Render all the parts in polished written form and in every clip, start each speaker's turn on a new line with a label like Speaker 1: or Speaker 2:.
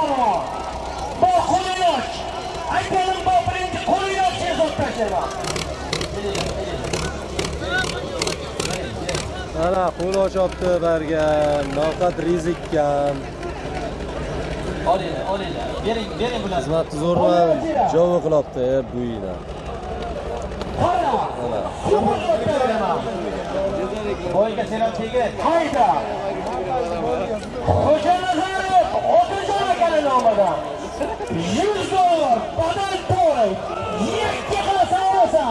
Speaker 1: polvon. Bu qo'linoch. Aytalim bu birinchi qo'linoch yozib tashlagan.
Speaker 2: Ana qo'l ochibdi bergan, navqat rizikkan.
Speaker 1: Olinglar. Bering bularni.
Speaker 2: Xizmatni zo'rman, javob qilibdi bu yina.
Speaker 1: Qara. Boyga selam tegib. Hayda. Xo'ja Nazarov, Otajon akaning nomidan $100 badal to'y. Yakka qilasan olsa.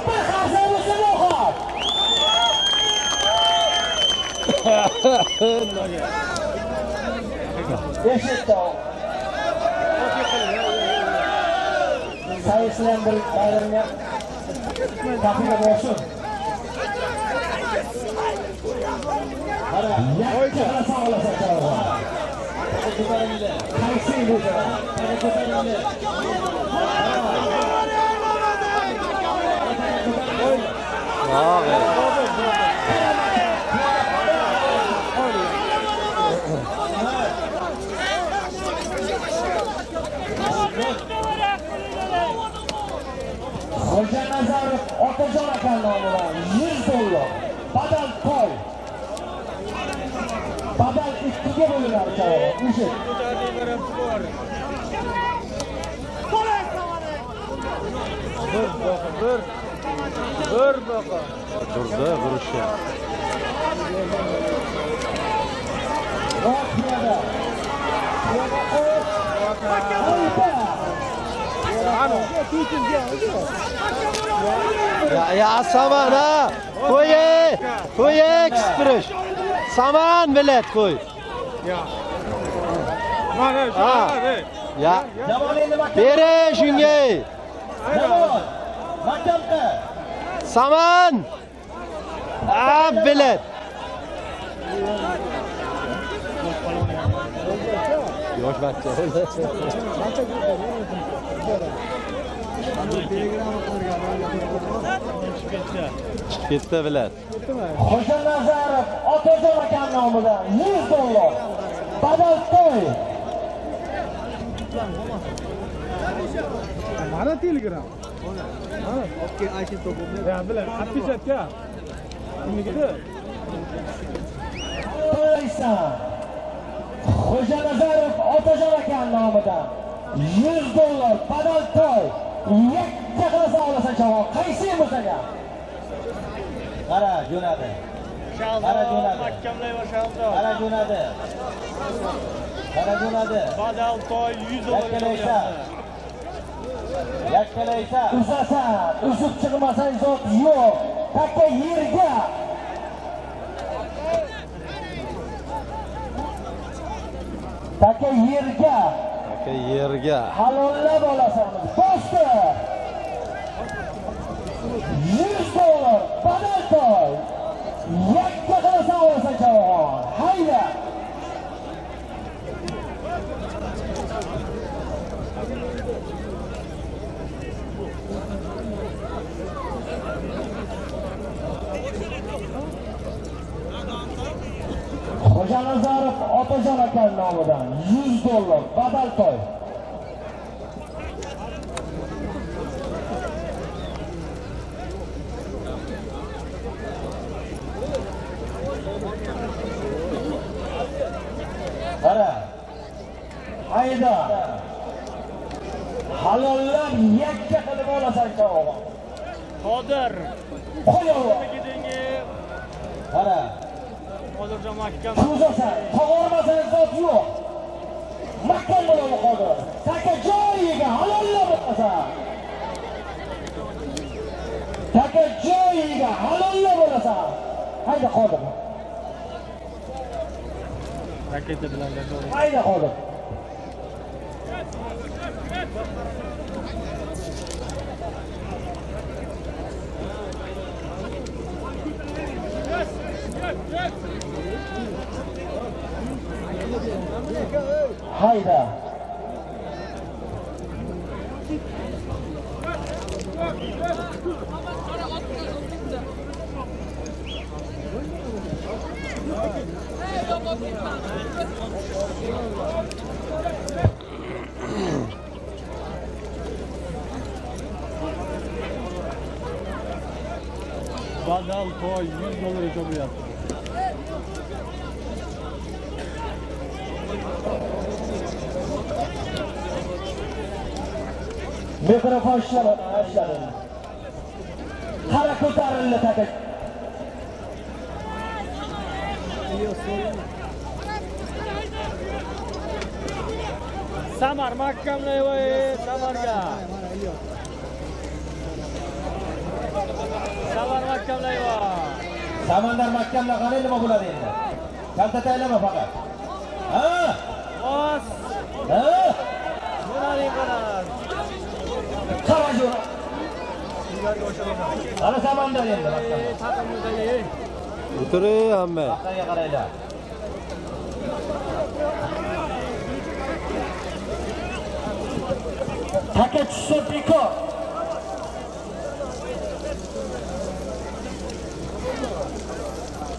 Speaker 1: Bir xarsa bo'lsa no'xat. Eshitdi. Sayısından bir bayramga tafiga bo'lsin. Qara, yakka qilasan olsa chog'i. Qaysi bo'lsa? Xo'ja Nazarov Otajon akaning nomidan $100 badal to'y. Badal 2ga bo'linar chog'i. Eshit.
Speaker 2: Bir baqa. Turdi, burishga. Ya saman ha. Qo'y ekspres. Saman bilet qo'y. Ya. Mana shu. Ya. Bere shunga.
Speaker 1: Maktabda.
Speaker 2: Saman. Bilet. Yosh bachcha. Chiqib ketdi bilet.
Speaker 1: Xo'ja Nazarov Otajon akaning nomidan $100 badal to'y.
Speaker 3: Mana Telegram. Mana okey aytib topib. Ya bilan отпечатка. Nimagida?
Speaker 1: To'ysan. Xo'ja Nazarov Otajon akaning nomidan $100 badal to'y. Yakka qilasan olasan chog'i. Qaysi bo'lsa-ga? Qara jo'nadi. Qara jo'nadi.
Speaker 3: Mahkamlay boshlandi.
Speaker 1: Qara jo'nadi.
Speaker 3: Badal to'y $100.
Speaker 1: Yakkalaysa. Uzasa, uzib chiqmasang zot yo'q. Takka yerga. Takka yerga. Halollab olasanmiz. Boshqa. $100 badal to'y. Yakka qilasan olasan chog'i. Hayda. Xo'ja Nazarov Otajon akaning nomidan $100 badal to'y. Qara. Hayda. Halollab yakka qilib olasan chog'i.
Speaker 3: Qodir.
Speaker 1: Qo'yaver. Qara.
Speaker 3: Hozircha mahkam.
Speaker 1: Uzasan, tog'ormasan zot yo'q. Mahkam bo'ladi Qodir. Taka joyiga halollab olasan. Taka joyiga halollab olasan. Hayda Qodir.
Speaker 3: Raketa bilan gazol.
Speaker 1: Hayda Qodir. Hayda.
Speaker 3: Badal toy $100 hisoblayapti.
Speaker 1: Mikrofon ishladi. Qara ko'tarildi takat.
Speaker 3: Samar mahkamlayvoy, Samarga. Samar mahkamlayvoy.
Speaker 1: Samandar mahkamla qanday nima bo'ladi endi? Kaltataylama faqat. Ha?
Speaker 3: Bos.
Speaker 1: Ha?
Speaker 3: Nurali qarar.
Speaker 1: Qara jo'ra.
Speaker 3: Ularga o'shalaman.
Speaker 1: Qara Samandar endi mahkamda.
Speaker 3: Taqimdagi.
Speaker 2: O'tiring hamma.
Speaker 1: Vaqtga qaraylar. Takat tushsa bekor.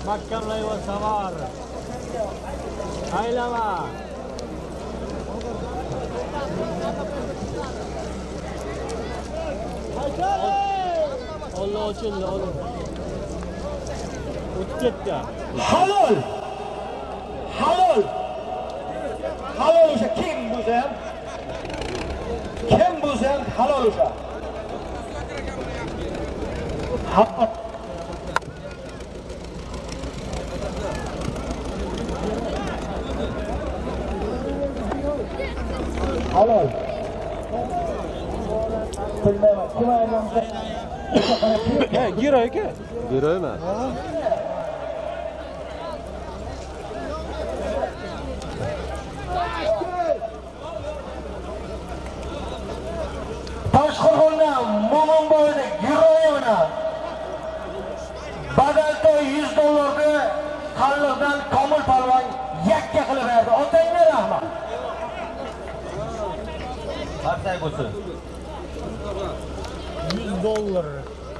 Speaker 3: Mahkamlayvoy Samar. Aylama. Allah ochildi, oğlum. O'tib ketdi.
Speaker 1: Halol. Halol. Halol o'sha kim bo'lsa ham. Kim bo'lsa ham halol o'sha. Haqqat. Halol. Bilmayman. Kim aylansa.
Speaker 3: Giro aka.
Speaker 2: Giroymi?
Speaker 1: Toshqo'rg'ondan Mo'monboyda giroyona. Badal to'y $100 Qalliqdan Komil Palvon yakka qilib berdi. Otangga rahmat. Qanday bo'lsin?
Speaker 3: $100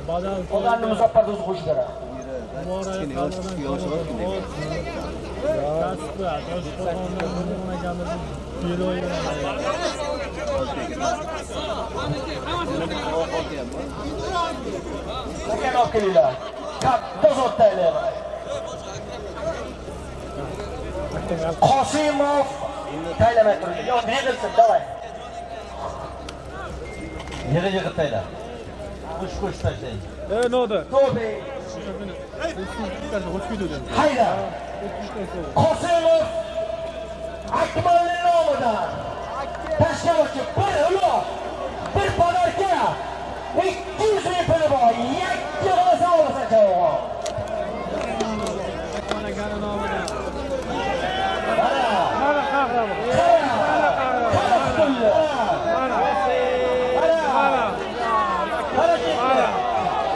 Speaker 3: badal.
Speaker 1: Odamni musaffarda o'zi qo'shib beradi. Lekin olib kelinglar. Katta zotdaylar. Qosimov taylamay turdi. Yo, yig'ilsin, davay. Yig'ib taylar. Qo'sh tashlaydi.
Speaker 3: Nodir.
Speaker 1: To'bi. Hayda. Qosimov Akmalning nomidan tashkilotchi bir uloq, bir podarka, 200 ming puli bor. Yakka qilsa olsa javob.
Speaker 3: Mana gani nomidan.
Speaker 1: Mana.
Speaker 3: Mana qahramon.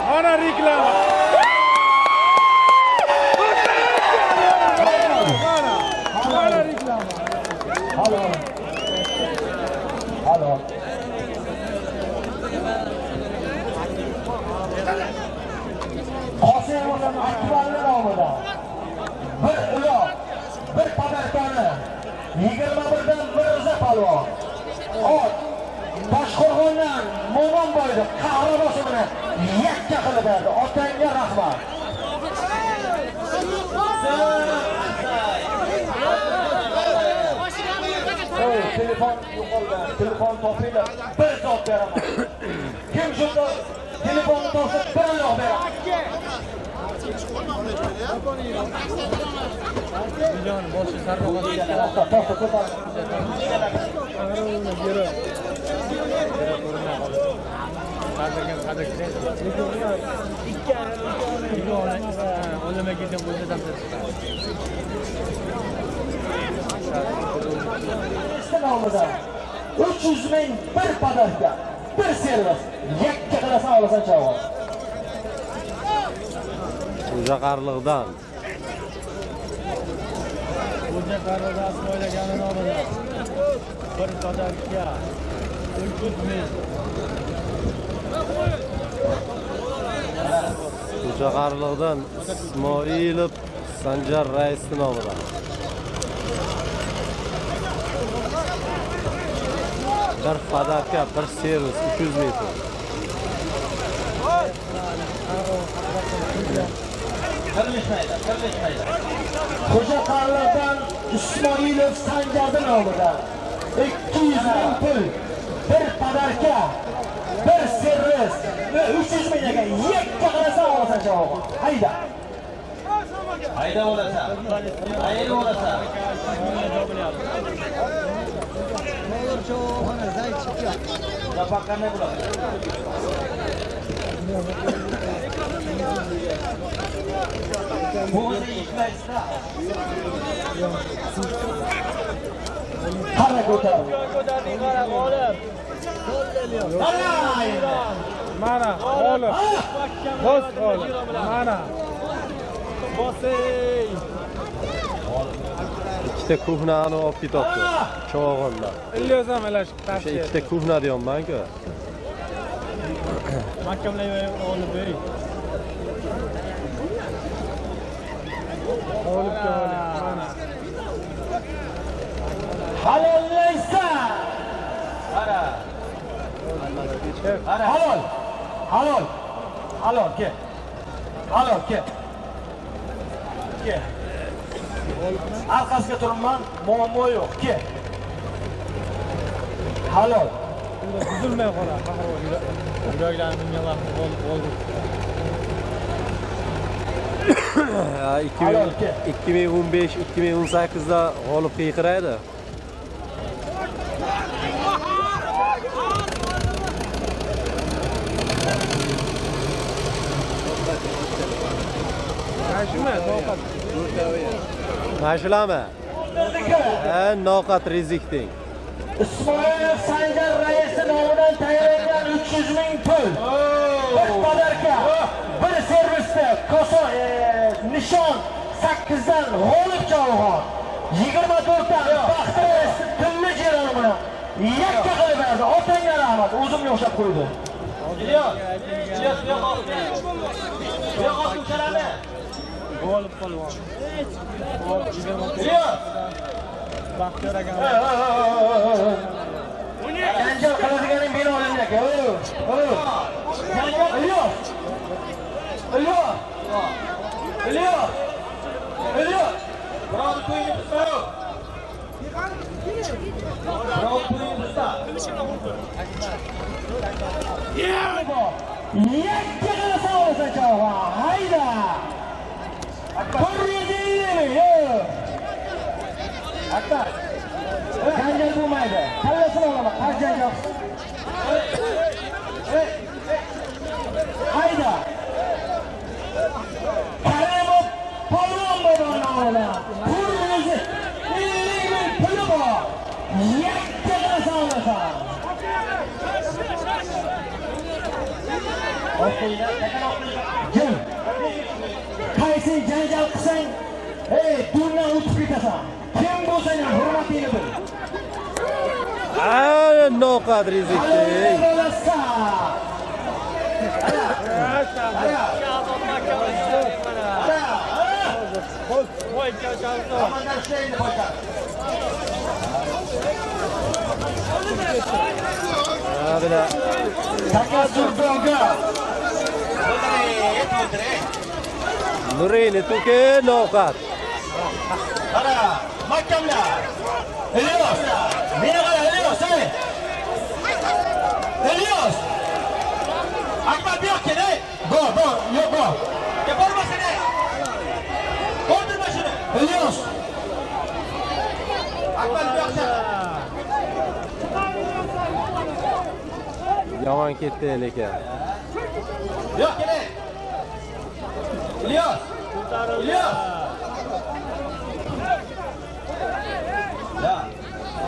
Speaker 3: Mana reklama. Mana reklama.
Speaker 1: Halo. Halo. Qosimovdan Akbarning nomidan bir uloq, bir podarkani 21dan Mirza Palvon. Ot Toshqo'rg'ondan Mo'monboyda qahramosi bilan yakka qilib berdi. Otangga rahmat. Telefon yo'qolgan. Telefon topinglar. Bir zot beraman. Kim shunda telefonni topsa bir uloq beraman.
Speaker 3: Videoni boshi sarroqasiga
Speaker 1: To'xta, ko'tar. Nomidan 300 ming bir podarka, bir servis. Yakka qilasan olasan javob.
Speaker 2: O'sha qarliqdan.
Speaker 3: O'sha qarliqdan asmoylagani nomidan bir podarka 300 ming.
Speaker 2: O'sha qarliqdan Ismoilov Sanjar raisning nomidan. Bir podarka, bir servis 300 ming.
Speaker 1: Birlashmaydi. Xo'ja Qarlardan Ismoilov Sanjardan oldidan 200 ming pul, bir padarka, bir servis va 300 ming aka yakka qilasa olasan javob. Hayda. Hayda olasan. Hayda olasan. Zapaqanday bo'ladi. Bu o'zi ishlaysa. Qara ko'tar.
Speaker 3: Qara g'olib. Mana g'olib. Bos g'olib. Mana. Bosey.
Speaker 2: ikkita kuhnani olib ketibdi. Cho'g'inda.
Speaker 3: Ilyos ham elash
Speaker 2: O'sha
Speaker 3: tavsiya.
Speaker 2: ikkita kuhna deyapman-ku.
Speaker 3: Mahkamlay olib bering. G'olibga mana.
Speaker 1: Halollaysa. Qara. Halol. Halol ke. Halol ke. Ke. Arkasiga turibman, muammo yo'q. Ke. Halol.
Speaker 3: Buzilmay qoladi. Yuraklarni mingalab g'olib.
Speaker 2: 2015-2018 da g'olib qiyqiraydi.
Speaker 3: Mashina noqat.
Speaker 2: Mashlama. Noqat rizqding.
Speaker 1: Ismoilov Sanjar raisi nomidan tayyorlangan 300 ming pul. Bir padarka, bir servisda koso nishon 8 dan g'olib javob. 24 dan Baxtiyor pulni jironini yakka qilib berdi. Otangga rahmat, o'zimga o'xshab qo'ydi. Ilyos, yo'q ukalani.
Speaker 3: G'olib polvon.
Speaker 1: Ilyos.
Speaker 3: Baxtiyor aka.
Speaker 1: Janjal qiladiganing meni oldimda aka. Janjal Ilyos. Biroq to'yni buzma. Biroq to'yni buzma. Yakka qilasa olasan javob. Hayda. Akbar. Janjal bo'lmaydi. Kallasini olaman. Har janjal. Hayda. Karimov polvon bo'lgan olam. Pulimizni 50 ming puli bor. Yakka qilasa olasan. Jim. Qaysi janjal qilsang, dundan o'tib ketasan. Kim bo'lsang ham hurmatingni bil.
Speaker 2: Noqat rizqding. Bina. Nurini tuke noqat.
Speaker 1: Qara, mahkamla. Ilyos, meni qara Ilyos, Ilyos. Akbar bu yoqqa kelay. Yo'q, go. Ga bormasin. O'ldirma shuni. Ilyos. Akbar bu yoqqa.
Speaker 2: Yomon ketdi lekin.
Speaker 1: Yo'q, kelay. Ilyos.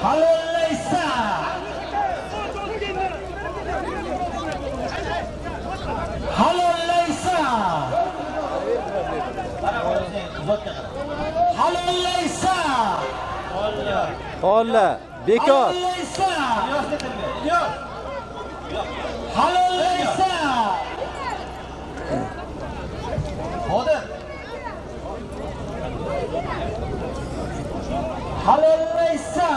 Speaker 1: Halollaysa. Halollaysa.
Speaker 2: Olla, bekor.
Speaker 1: Halollaysa. Hozir. Halollaysa.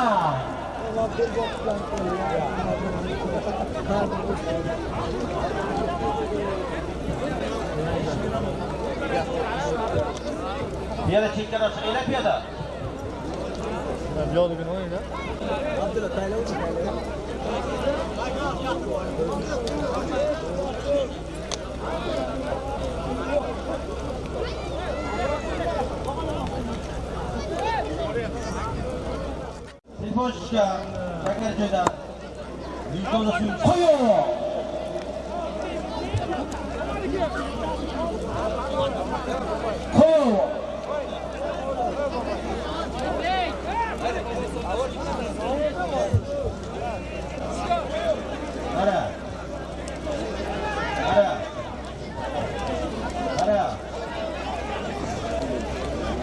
Speaker 1: Piyada chekkadan chiqinglar piyada.
Speaker 3: Yo'ligini o'yinglar. Abdulla tayla o'zi tayla.
Speaker 1: Telefon shakar joyda. Vijdonni suv qo'ying. Qo'ying. Ara. Ara. Ara.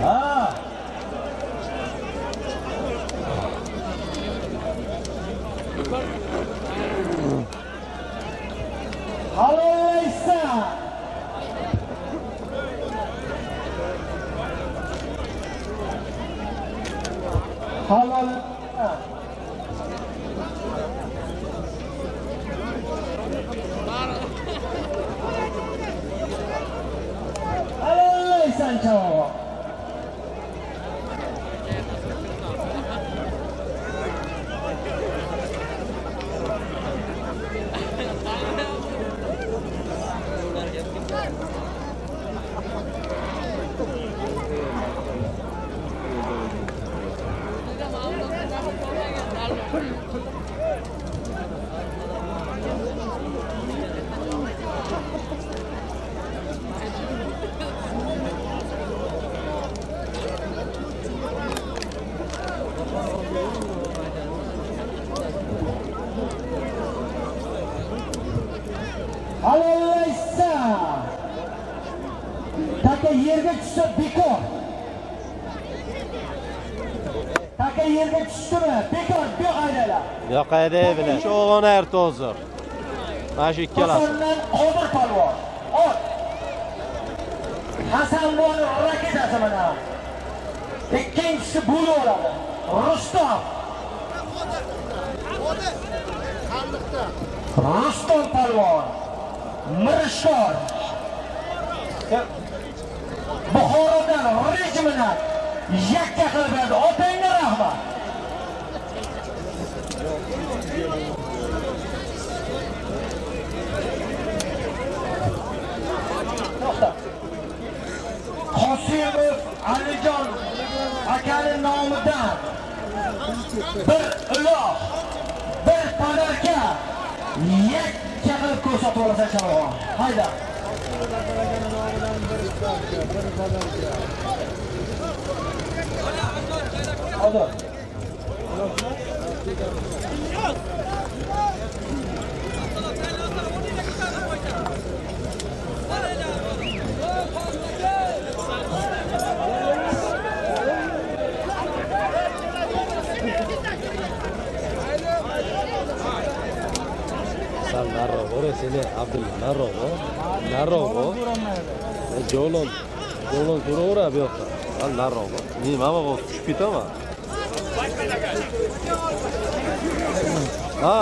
Speaker 1: Ha. Halaysa. Halal. Halaysan çavo. Halaysa. Taka yerga tushsa bekor. Taka yerga tushdimi? Bekor, yo'q aydalar.
Speaker 2: Yo'q ayday bilan. Sho'g'on ertozir. Mana shu ikkalasi.
Speaker 1: Hasandan Qodir palvon. Ot. Hasanboyning raketasi mana. Ikkinchisi bo'lib oladi. Rustam. Rustam palvon. Mirishkor. Buxorodan rejimini yakka qilib berdi. Otangga rahmat. Qosimov Alijon akaning nomidan bir uloq, bir padarka yakka qilib ko'rsatib olasan chavon. Hayda. Hadi.
Speaker 2: Sen narroq seni Abdulla narroq. Jo'lon turaveradi bu yoqqa. Al narroq. Nima bo'lib tushib ketaman. Ha.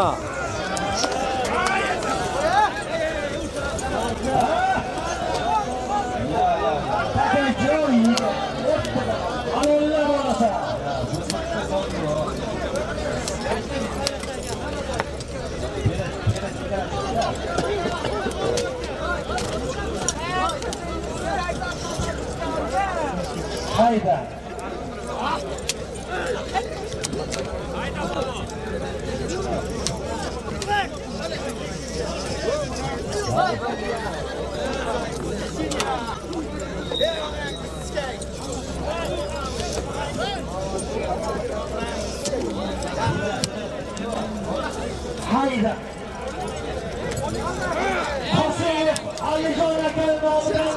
Speaker 1: Hayda. Hayda. Qosimov Alijon akaning nomidan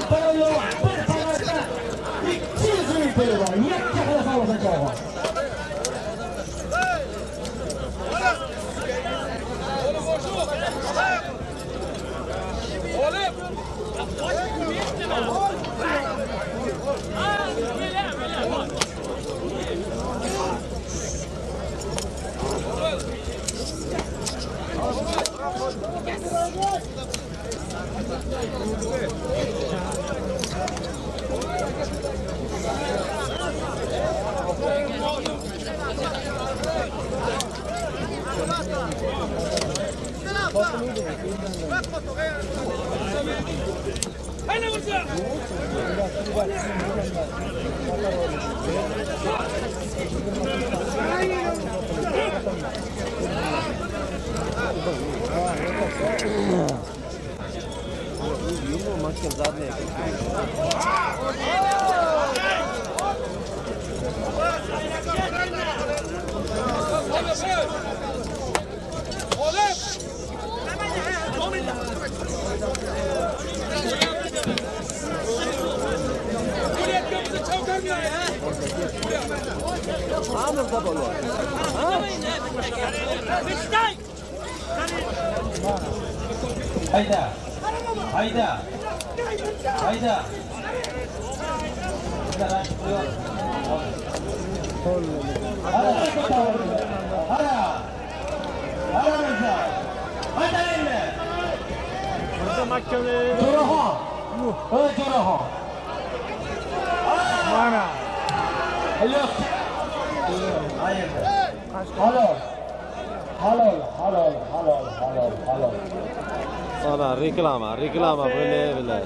Speaker 1: bir padarka 200 ming puli bor. Yakka qilib olasan chavon.
Speaker 2: Ему максим задний.
Speaker 1: Hayda. Hayda. Hayda. Jo'raxon. Jo'raxon.
Speaker 3: Mana.
Speaker 1: Yo'q. Halol. Halol, halol, halol, halol, halol.
Speaker 2: Ana reklama böyle.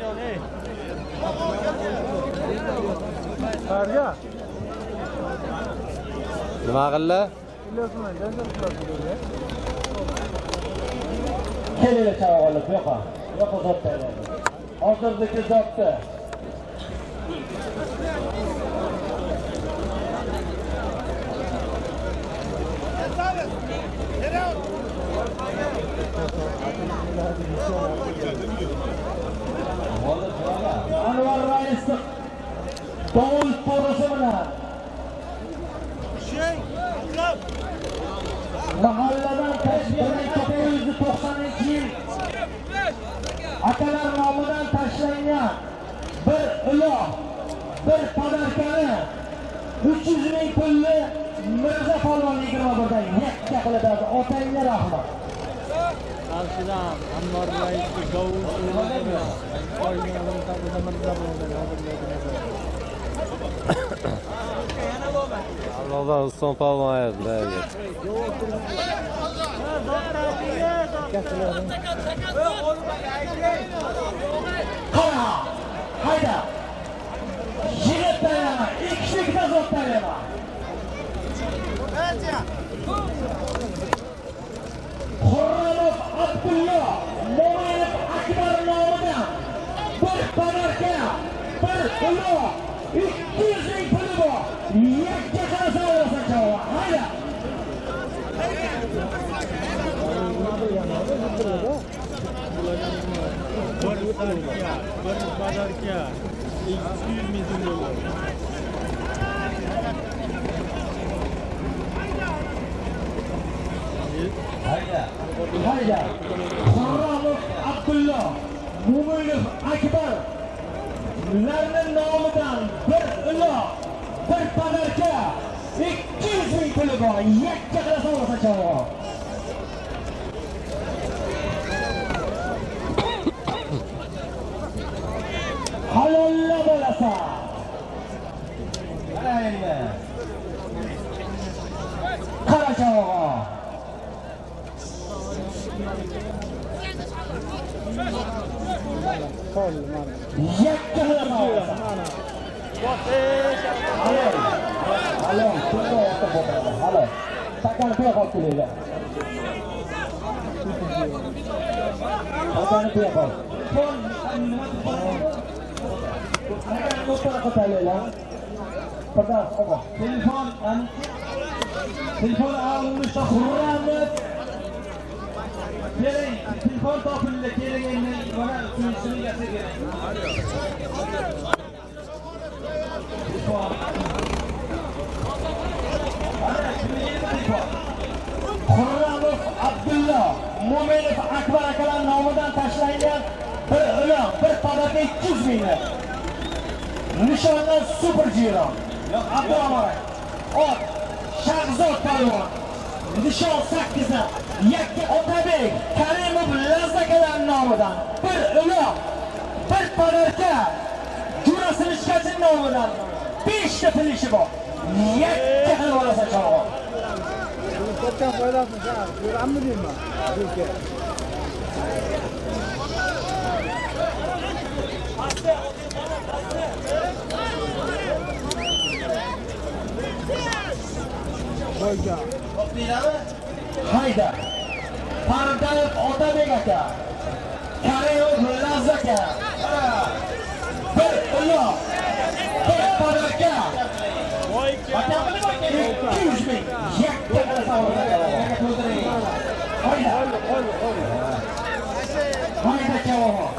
Speaker 3: Qarga.
Speaker 2: Nima qilla?
Speaker 3: Ilyosman, janjal qiladi.
Speaker 1: Kelinglar chavanlar, bu yoqqa. Bu yoqqa zotda. Hozirdagi zotda. Anvar raisi Davul to'rasi bilan mahalladan tashlangan 1990-yil akalar nomidan tashlangan bir iloh, bir podarkani 300 ming pulli Mirza Polvon 21dan yakka qiladi. Otangga rahmat.
Speaker 3: Qarshida Anvar raisi Davul to'rasi bilan qolganlar taqdirda Mirza
Speaker 2: Allohdan Uston polvon aytdi.
Speaker 1: Qara, hayda. Yigit tayyorma, ikkilikda zot tayyorma. Xurramov Abdulla Mo'minov Akbar nomidan bir podarka, bir iloh, 200 ming puli bor. Yakka qarasa olasan javob. Hayda.
Speaker 3: bir podarka 200 ming dollar.
Speaker 1: Hayda. Xurramov Abdulla Mo'minov Akbar ularning nomidan bir iloh, bir podarka 200 ming puli bor. Yakka qarasa olasan javob. Halolla bo'lasa. Qaraymi? Qara javob. Yakka qiladi. Halol, shunday o'tib o'tadi. Halol. Takan qo'ya qolib kelinglar. Takan qo'ya qol. Takan o'tira qo'yinglar. Pada, opa. Telefon almışda Xurramov. Keling, telefon topildi, keling endi mana uchinchisini gapirib Xurramov Abdulla Mo'minov Akbar akalar nomidan tashlangan bir iloh, bir podarka 200 ming. Nishonlar super jiron. Yo'q, Abdurahmon. Ot Shahzod polvon. Nishon 8dan Yakka Otabek Karimov Lazzakalar nomidan bir iloh, bir podarka Jurasinishkachi nomidan 5 ta pilishi bor. Yakka qilib olasan chog'on.
Speaker 3: Katta foydasi, ko'rammi deyman?
Speaker 1: Hayda. Pardayev Otabek aka. Karimov Mullaz aka. Bir uloq. Bir padarka. 200 ming. Yakka Hayda. Hayda kavoh.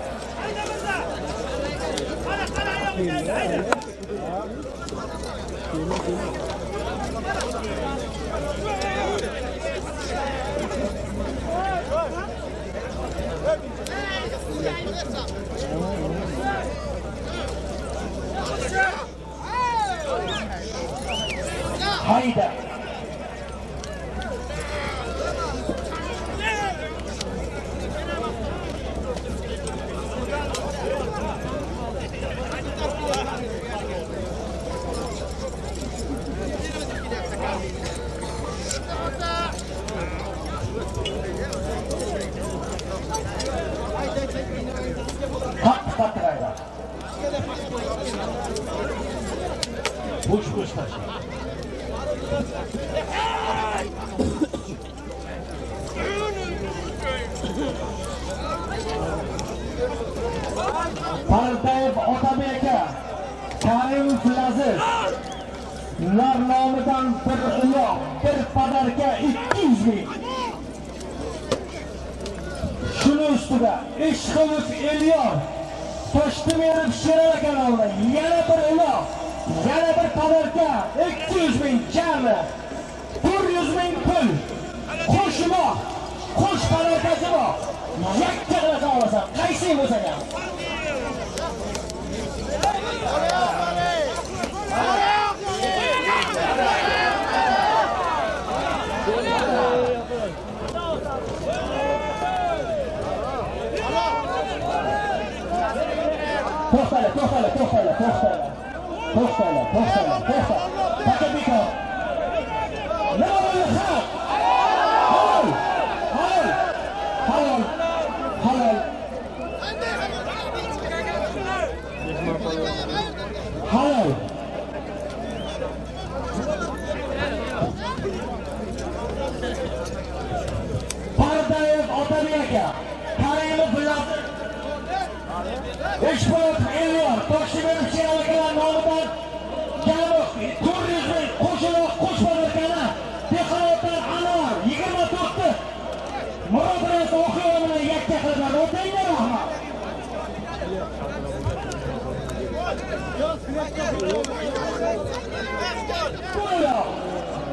Speaker 1: Hayda. Qattiq hayda. Bo'sh tashi. Pardayev Otabek aka, Karimov Laziz. Ular nomidan bir uloq, bir padarka 200 ming. Shuni ustida Ishqilov Elyor Toshtemirov Sheral aka nomidan yana bir uloq, yana bir padarka 200 ming jami 400 ming pul. Qo'shmoq, qo'sh padarkasi bor. Yakka qilib olasan, qaysi bo'lsa ham. To'xtala. Pakabiko. Nima bo'ldi? Halol. Pardayev Otabek aka, Karimov Laziz. Ishqilov Elyor Toshtemirov Sheral aka nomidan jami 400 ming qo'shaloq qo'sh padarkani Dehqonobod Anvar 24 Murod Rais o'qiyo bilan yakka qilgan. O'tanglar rahmat. Buyur.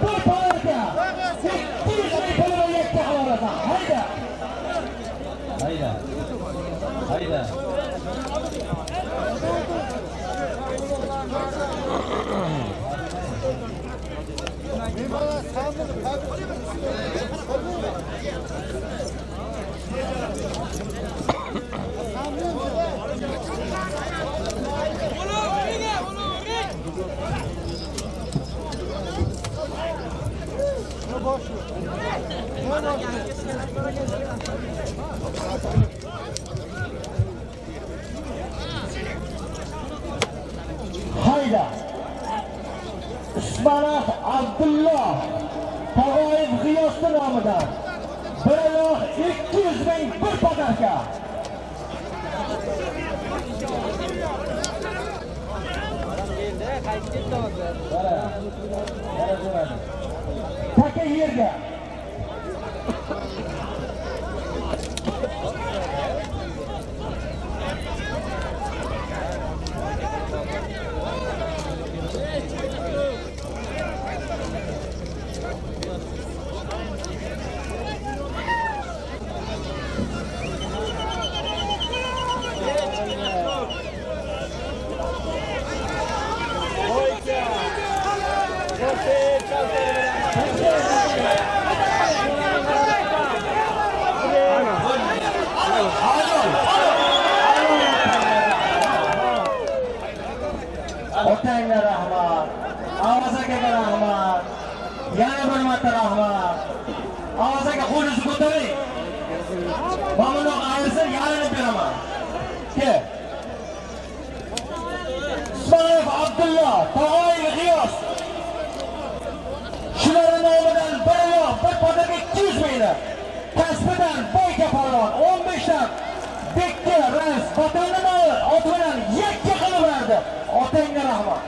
Speaker 1: Bu padarka 200 ming pulni yakka qilasan. Hayda. Hayda. Usmonov Abdulloh Tog'oyev G'iyosli nomidan 1,200 ming bir padarka. Taka yerga. Otangga rahmat, Ovoz akaga rahmat, yana bir marta rahmat. Ovoz aka qo'lingizni ko'taring. Mana buni ayirsa yalinib beraman. Kel. Abdullo, Tog'oyev G'iyos. Shularning nomidan bir yo'q, bir podada 200 minglar. Kasbidan Boyka Polvon 15 dan Bekka Rais vatanini oti bilan yakka qilib berdi. Otangga rahmat.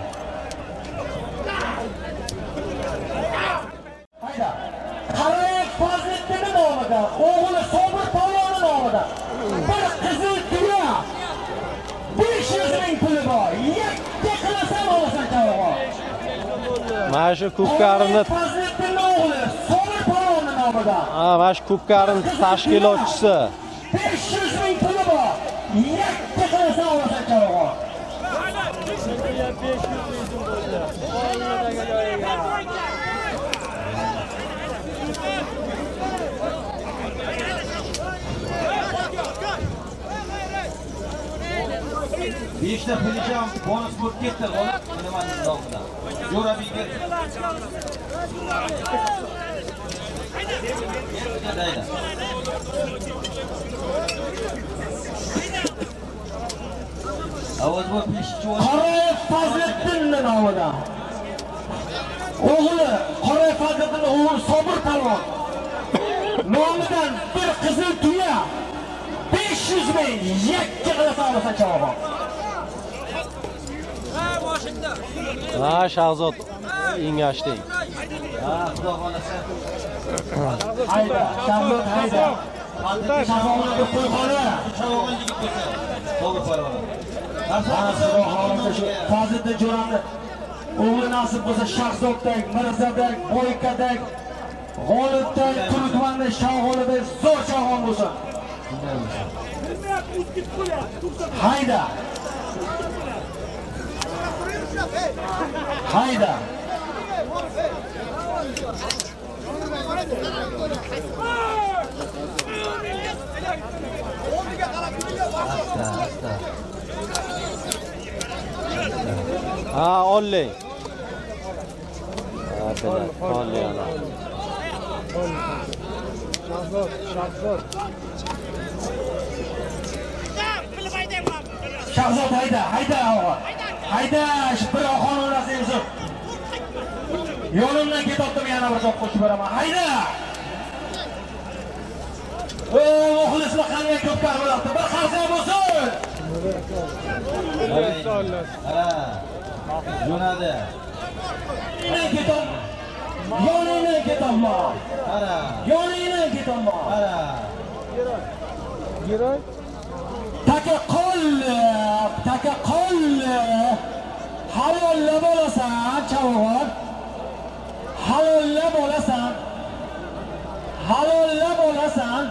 Speaker 1: Hayda. Qarayev Fazliddinning nomidan, o'g'li Sobir Polvonning nomidan bir qizil tuya 500 ming puli bor. Yakka qilasan olasan javob.
Speaker 2: Mana shu kubkarini
Speaker 1: Fazliddinning o'g'li Sobir Polvonning nomidan.
Speaker 2: mana shu kubkarini tashkilotchisi
Speaker 1: 500 ming puli bor. Yakka qilasan olasan javob.
Speaker 4: Beşte Filican bonus bulup gitti. Onu Süleyman'ın dalgıda. Yora bilgi. Haydi. Avaz bu pişçi olsun.
Speaker 1: Qarayev Fazliddinning nomidan. O'g'li Qarayev Fazliddinning o'g'li Sobir Polvon nomidan bir qizil tuya 500 ming yakka qilasan olasan javob.
Speaker 2: ha Shahzod Ingashding.
Speaker 4: Ha, Xudo xolasa.
Speaker 1: Hayda, Shahzod hayda. Shaholatga qo'yxona.
Speaker 4: Chavog'in yigit bo'lsa. To'g'ri parvona.
Speaker 1: Xudo xolasa shu Fazliddin jo'ramni o'g'li nasib bo'lsa Shahzoddek, Mirzadek, Boykadek, G'olibdek, Turkmandek, Shog'olidek zo'r chog'on bo'lsin. Hayda. Hayda.
Speaker 2: Ha, olling. Ha, bilan olling ana.
Speaker 3: Shahzod.
Speaker 1: Shahzod hayda, hayda og'a. Hayda, shu bir xononasi Yusuf. Yo'limdan ketibdim, yana bir joy qo'shib beraman. Hayda. Muxlislar qanday ko'pkar bo'lyapti. Bir qarsa bo'lsin.
Speaker 4: Ha. Jo'nadi.
Speaker 1: Yoningdan ketaman.
Speaker 4: Qara.
Speaker 1: Yoningdan ketaman.
Speaker 4: Qara.
Speaker 3: Giroy.
Speaker 1: Taka qol. Halollab olasan, chavg'on. Halollab olasan.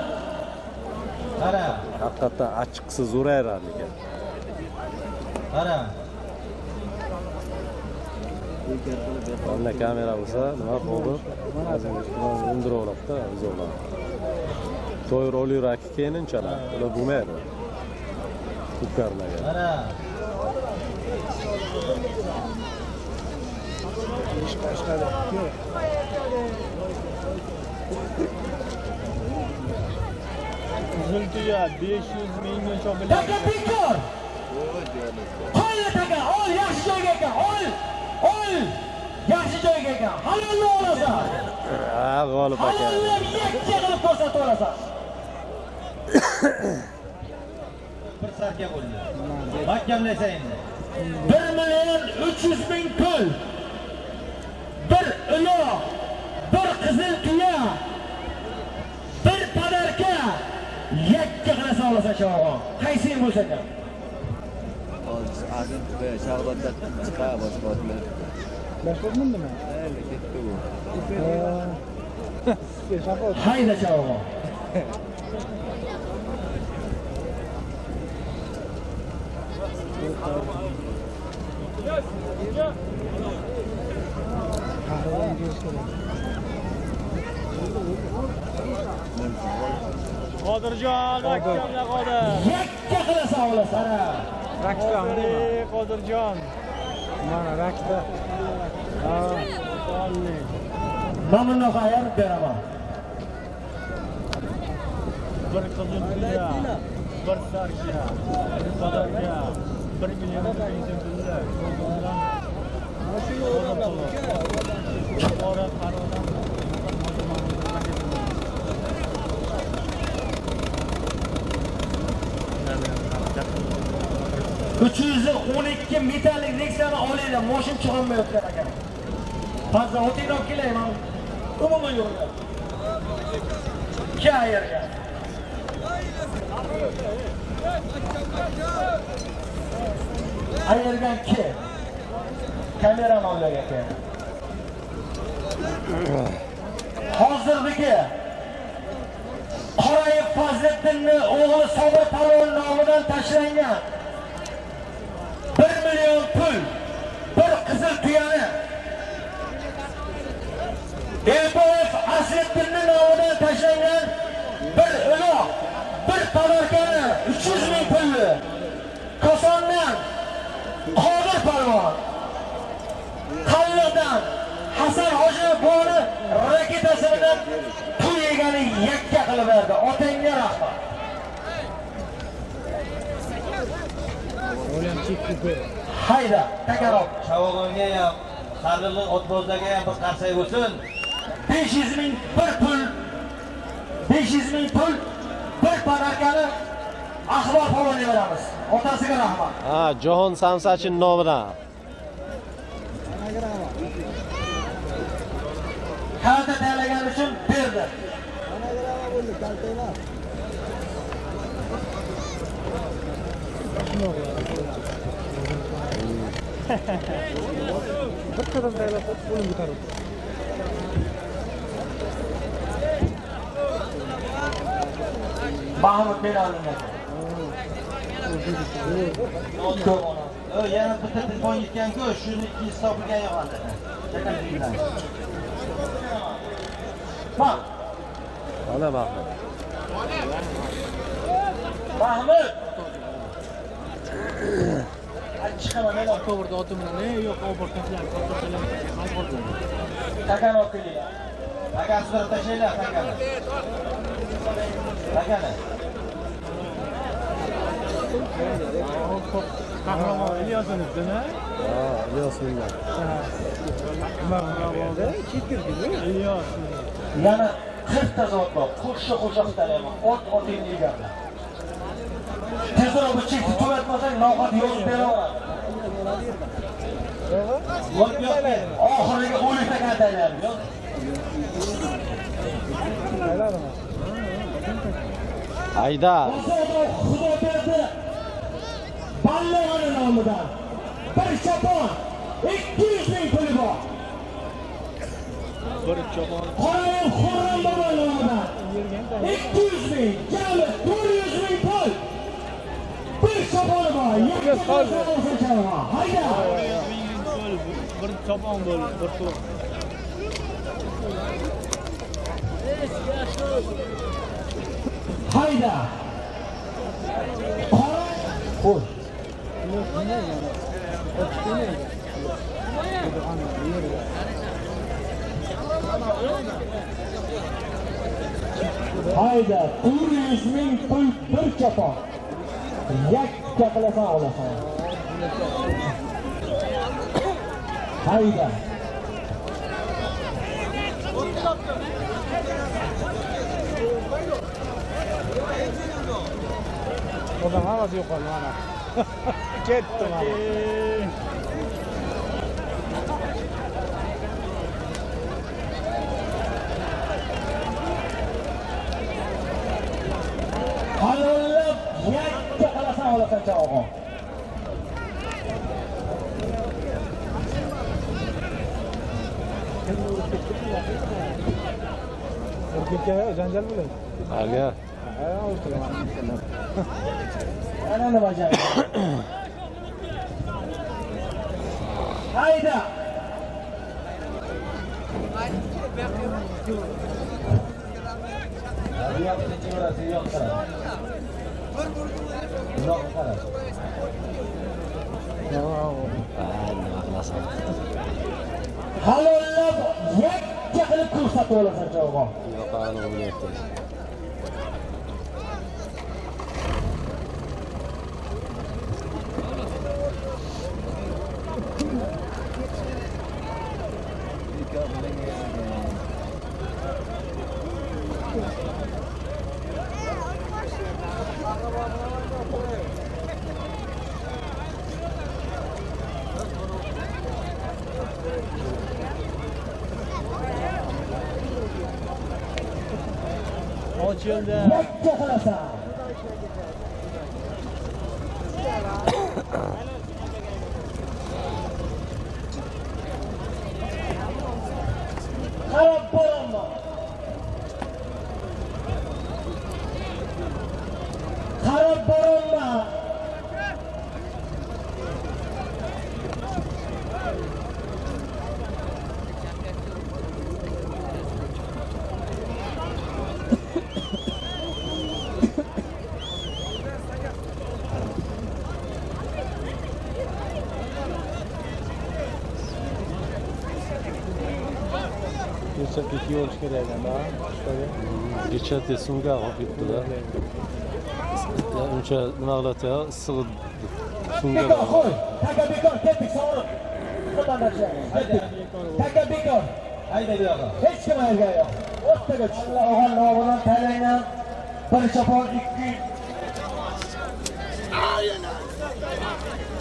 Speaker 4: Qara.
Speaker 2: Haqiqatdan achchiqsiz urayrar ekan.
Speaker 4: Qara.
Speaker 2: Mana kamera bo'lsa, nima bo'ldi? Undirib oladi-da, o'zinglar. To'y ro'liraki keyinchalar, ular bo'lmaydi. Kubkarlarga.
Speaker 4: Qara.
Speaker 3: Zultuya 500 mingni cho'biladi.
Speaker 1: Taka bekor. Qo'y taka, ol yaxshi joyga ekan, ol. Yaxshi joyga ekan. Halollab olasan.
Speaker 2: Ha, G'olib aka.
Speaker 1: Halollab yakka qilib ko'rsatib olasan.
Speaker 4: Bir sarka bo'ldi. Mahkamlasa endi.
Speaker 1: 1,300,000 pul. Bir uloq, bir qizil tuya, bir padarka yakka qilasan olasan shovg'on. Qaysing bo'lsa ham.
Speaker 5: Azim ve Şahbat'ta çıkar başbakanlar.
Speaker 3: Boshqotmandimi?
Speaker 5: Evet, gitti bu.
Speaker 3: Shahzod.
Speaker 1: Hayda shovg'on.
Speaker 3: Qodirjon, akkamda Qodir.
Speaker 1: Yakka qilasan olasan.
Speaker 3: Rakda, Qodirjon. Mana rakda. Ha, olli.
Speaker 1: Mamnunlik ayirib beraman.
Speaker 3: Bir qizil tuya, bir sarka, bir padarka, 1,2 million pullar.
Speaker 1: 312 metallik Nexia'ni olinglar, moshin chiqolmayotgan ekan. Fazla o'tingni olib kelay men. Umuman yo'lda. Kayerga. Ayergan ki. Kameramanlarga keldi. Hozirdagi Qorayev Fazliddinning o'g'li Sobir Palvon nomidan tashlangan 1 million pul, bir qizil tuyani Elboyev Asliddinning nomidan tashlangan bir uloq, bir tabarkani 300 ming pulli Kosondan Qodir Palvon, Qalliqdan Hasan Hoji buni raketasi bilan pul yegani yakka qilib berdi. Otangga rahmat. Hayda, takarop.
Speaker 4: Chavogonga ham, Sarliq Otbozdaga ham bir qarsak bo'lsin.
Speaker 1: 500 ming bir pul, 500 ming pul, bir tarakani Ahvol Palvonga beramiz. Otasiga rahmat.
Speaker 2: Ha, Jahon Samsachin nomidan.
Speaker 1: Kalta tayyorlagan uchun berdi.
Speaker 3: Bir qadam taylab qo'lim ko'tarib.
Speaker 1: Mahmud Belalini.
Speaker 4: Yana bitta telefon yetgan-ku, shuni ikkinchisi topilgan yo'q.
Speaker 1: Bak,
Speaker 2: Mana Mahmud.
Speaker 1: Mahmud. Chiqaman men
Speaker 3: To'g'ri otim bilan yo'q, obortlar,
Speaker 1: takan olib kelinglar.
Speaker 4: Takan surib tashlaylar, takani. Takani.
Speaker 3: Qahramon Ilyosovni,
Speaker 2: Ha, Ilyosovlar.
Speaker 3: Ilyos.
Speaker 1: Yana 40 ta zot bor. Qo'sha qilaman. Otingni yeganlar. Tezroq bir chekni to'latmasang, noqat yozib beraveradi. Oxiriga o'lik takan tayyorlaymiz.
Speaker 2: Hayda.
Speaker 1: Xudo berdi. Ballig'ini nomidan bir chopon 200 ming puli bor.
Speaker 3: Bir chopon.
Speaker 1: Qorayev Xurram bobo nomidan 200 ming, jami 400 ming pul. Bir choponi bor. Hayda.
Speaker 3: Bir chopon bo'l, bir tur.
Speaker 1: Hayda. Qo'y. Hayda, 400 ming pul bir chopon. Yakka qilasan olasan. Hayda.
Speaker 3: Odam havas yo'qoldi mana. Ketdi mana.
Speaker 1: Halollab yakka qilasan olasan chavog'im.
Speaker 3: Erkakka janjal bo'ladi.
Speaker 2: Aga.
Speaker 1: Ana nima janjal? Hayda.
Speaker 2: Nima qilasan?
Speaker 1: Halollab yakka qilib ko'rsatib olasan chavog'im.
Speaker 2: Yo'qani o'ylayapti.
Speaker 3: Ochildi.
Speaker 1: yakka qilasan. Qarab boraman. Qarab boraman.
Speaker 3: Kecha ketib olish kerak ekan,
Speaker 2: Kecha tesumga olib ketdilar. Uncha nima qiladi, issig'i sumga.
Speaker 1: Bekor qo'y. Taka bekor ketdik sog'liq. Taka bekor.
Speaker 4: Hayda bu yoqqa.
Speaker 1: Hech kim ayirgan yo'q. O'rtaga tushdilar. Og'al nomidan tanlangan bir chopon 2.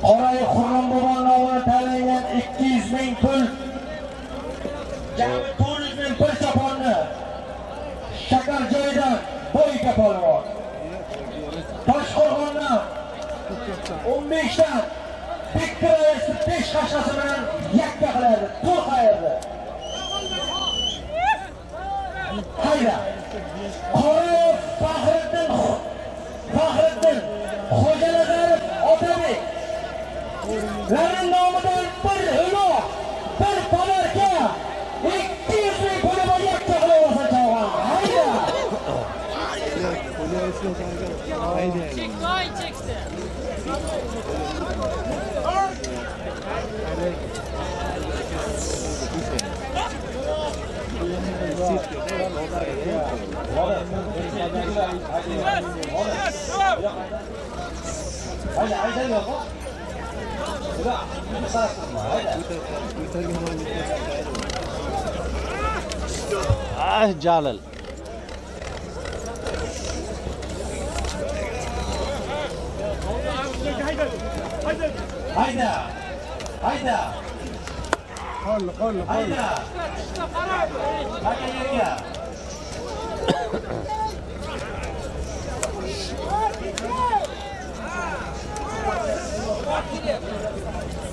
Speaker 1: Qoray Qurron bobon nomidan tanlangan 200 ming pul. Jami 400 ming bir choponni. Shakar joyidan bo'yga polvon. Toshqo'rg'ondan 15 dan Bektiraysi 5 qashqasi bilan yakka qiladi. To'q qayerdi. Hayda. Qorayev Faxriddin Xo'janazarov Otabek. Ularning nomidan bir uloq, bir padarka 200 ming puli bor yakka qilaversan chavg'an. Hayda.
Speaker 6: Çekti, çekti.
Speaker 4: Hayda, hayda yo'q. Ular bir qarasizmi? Hayda.
Speaker 2: Ah, Jalil.
Speaker 4: Hayda. Hayda.
Speaker 3: Qoldi.
Speaker 4: Hayda. Hayda yerga.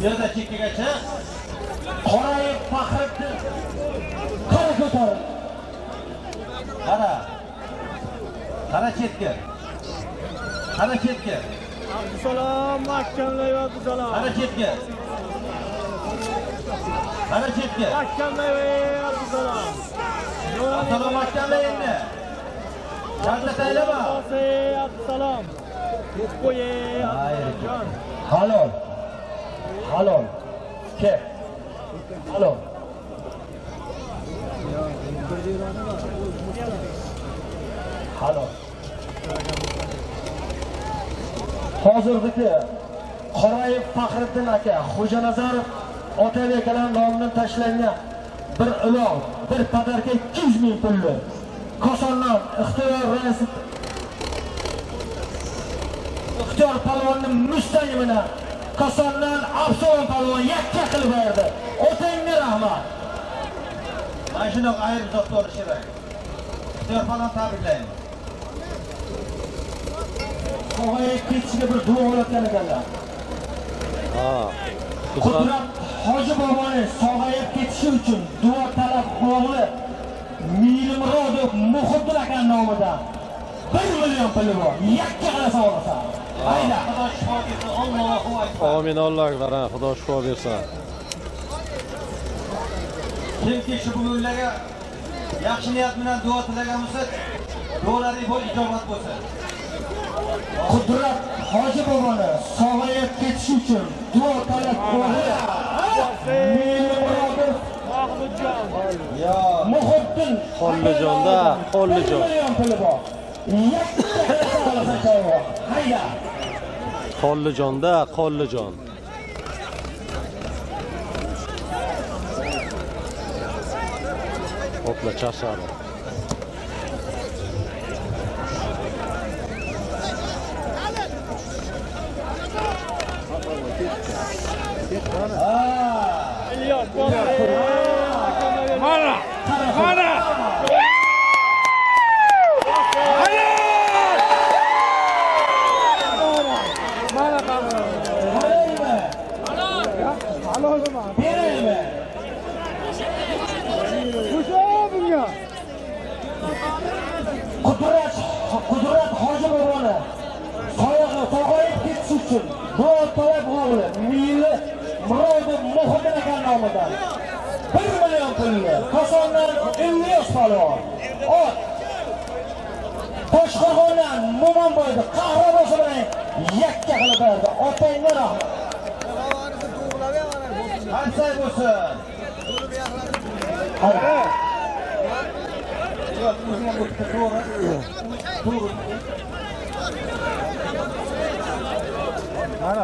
Speaker 4: Yerda chekkigacha.
Speaker 1: Qorayev Faxriddin. Qara ko'tarib.
Speaker 4: Qara. Qara chetga. Qara chetga.
Speaker 3: Abdusalom, mahkamlayver Abdusalom.
Speaker 4: Qara chetga. Qara chetga.
Speaker 3: Mahkamlayver Abdusalom.
Speaker 4: Abdusalom mahkamla endi. Shartla taylama.
Speaker 3: Abdusalom. Yetib qo'y, Abdusalom.
Speaker 1: Halol. Halol. Ke. Halol. Halol. Hozirgi Qorayev Faxriddin aka, Xo'janazarov Otabek akalar nomidan tashlangan bir uloq, bir padarka 200 ming pulli. Kosondan ixtiyor raisi ixtiyor palvonning mustaqimini Kosondan Absalom palvon yakka qilib berdi. Otangga rahmat.
Speaker 4: Mana shunday ayirib zo'rto'ri kerak. Ixtiyor falon tabriklayman.
Speaker 1: Qo'yib ketishga bir duo olayotgan ekanlar.
Speaker 2: Ha.
Speaker 1: Qudrat Hoji boboni sog'ayib ketishi uchun duo talab o'g'li Milimrodov Muhiddin aka nomidan 1 million puli bor. Yakka qilasa olasan. Hayda.
Speaker 4: Xudo shifo bersin. Allohu akbar.
Speaker 2: Amin Alloh akbar. Xudo shifo bersin.
Speaker 4: Kimki shu bugunlarga yaxshi niyat bilan duo tilagan bo'lsa, duolaring bo'l ijobat bo'lsin.
Speaker 1: Qudrat Hoji boboni sog'ayib ketishi uchun duo talab o'g'li Milimrodov
Speaker 3: Mahmudjon.
Speaker 4: Yo,
Speaker 1: Muhiddin
Speaker 2: Qollijonda, Qollijon.
Speaker 1: 1 million puli bor. Yakka qilasa olasan chavg'on. Hayda.
Speaker 2: Qollijonda, Qollijon. Hopla charchadi.
Speaker 3: İlyas bor. Mana.
Speaker 1: nomidan 1 million pulli Kosondan Ilyos polvon. Ot Toshqo'rg'ondan Mo'monboyni qahramosi bilan yakka qilib berdi. Otangga rahmat.
Speaker 4: Qancha bo'lsin? Yo'q, o'zingga bo'pti, to'g'ri. To'g'ri.
Speaker 3: Mana.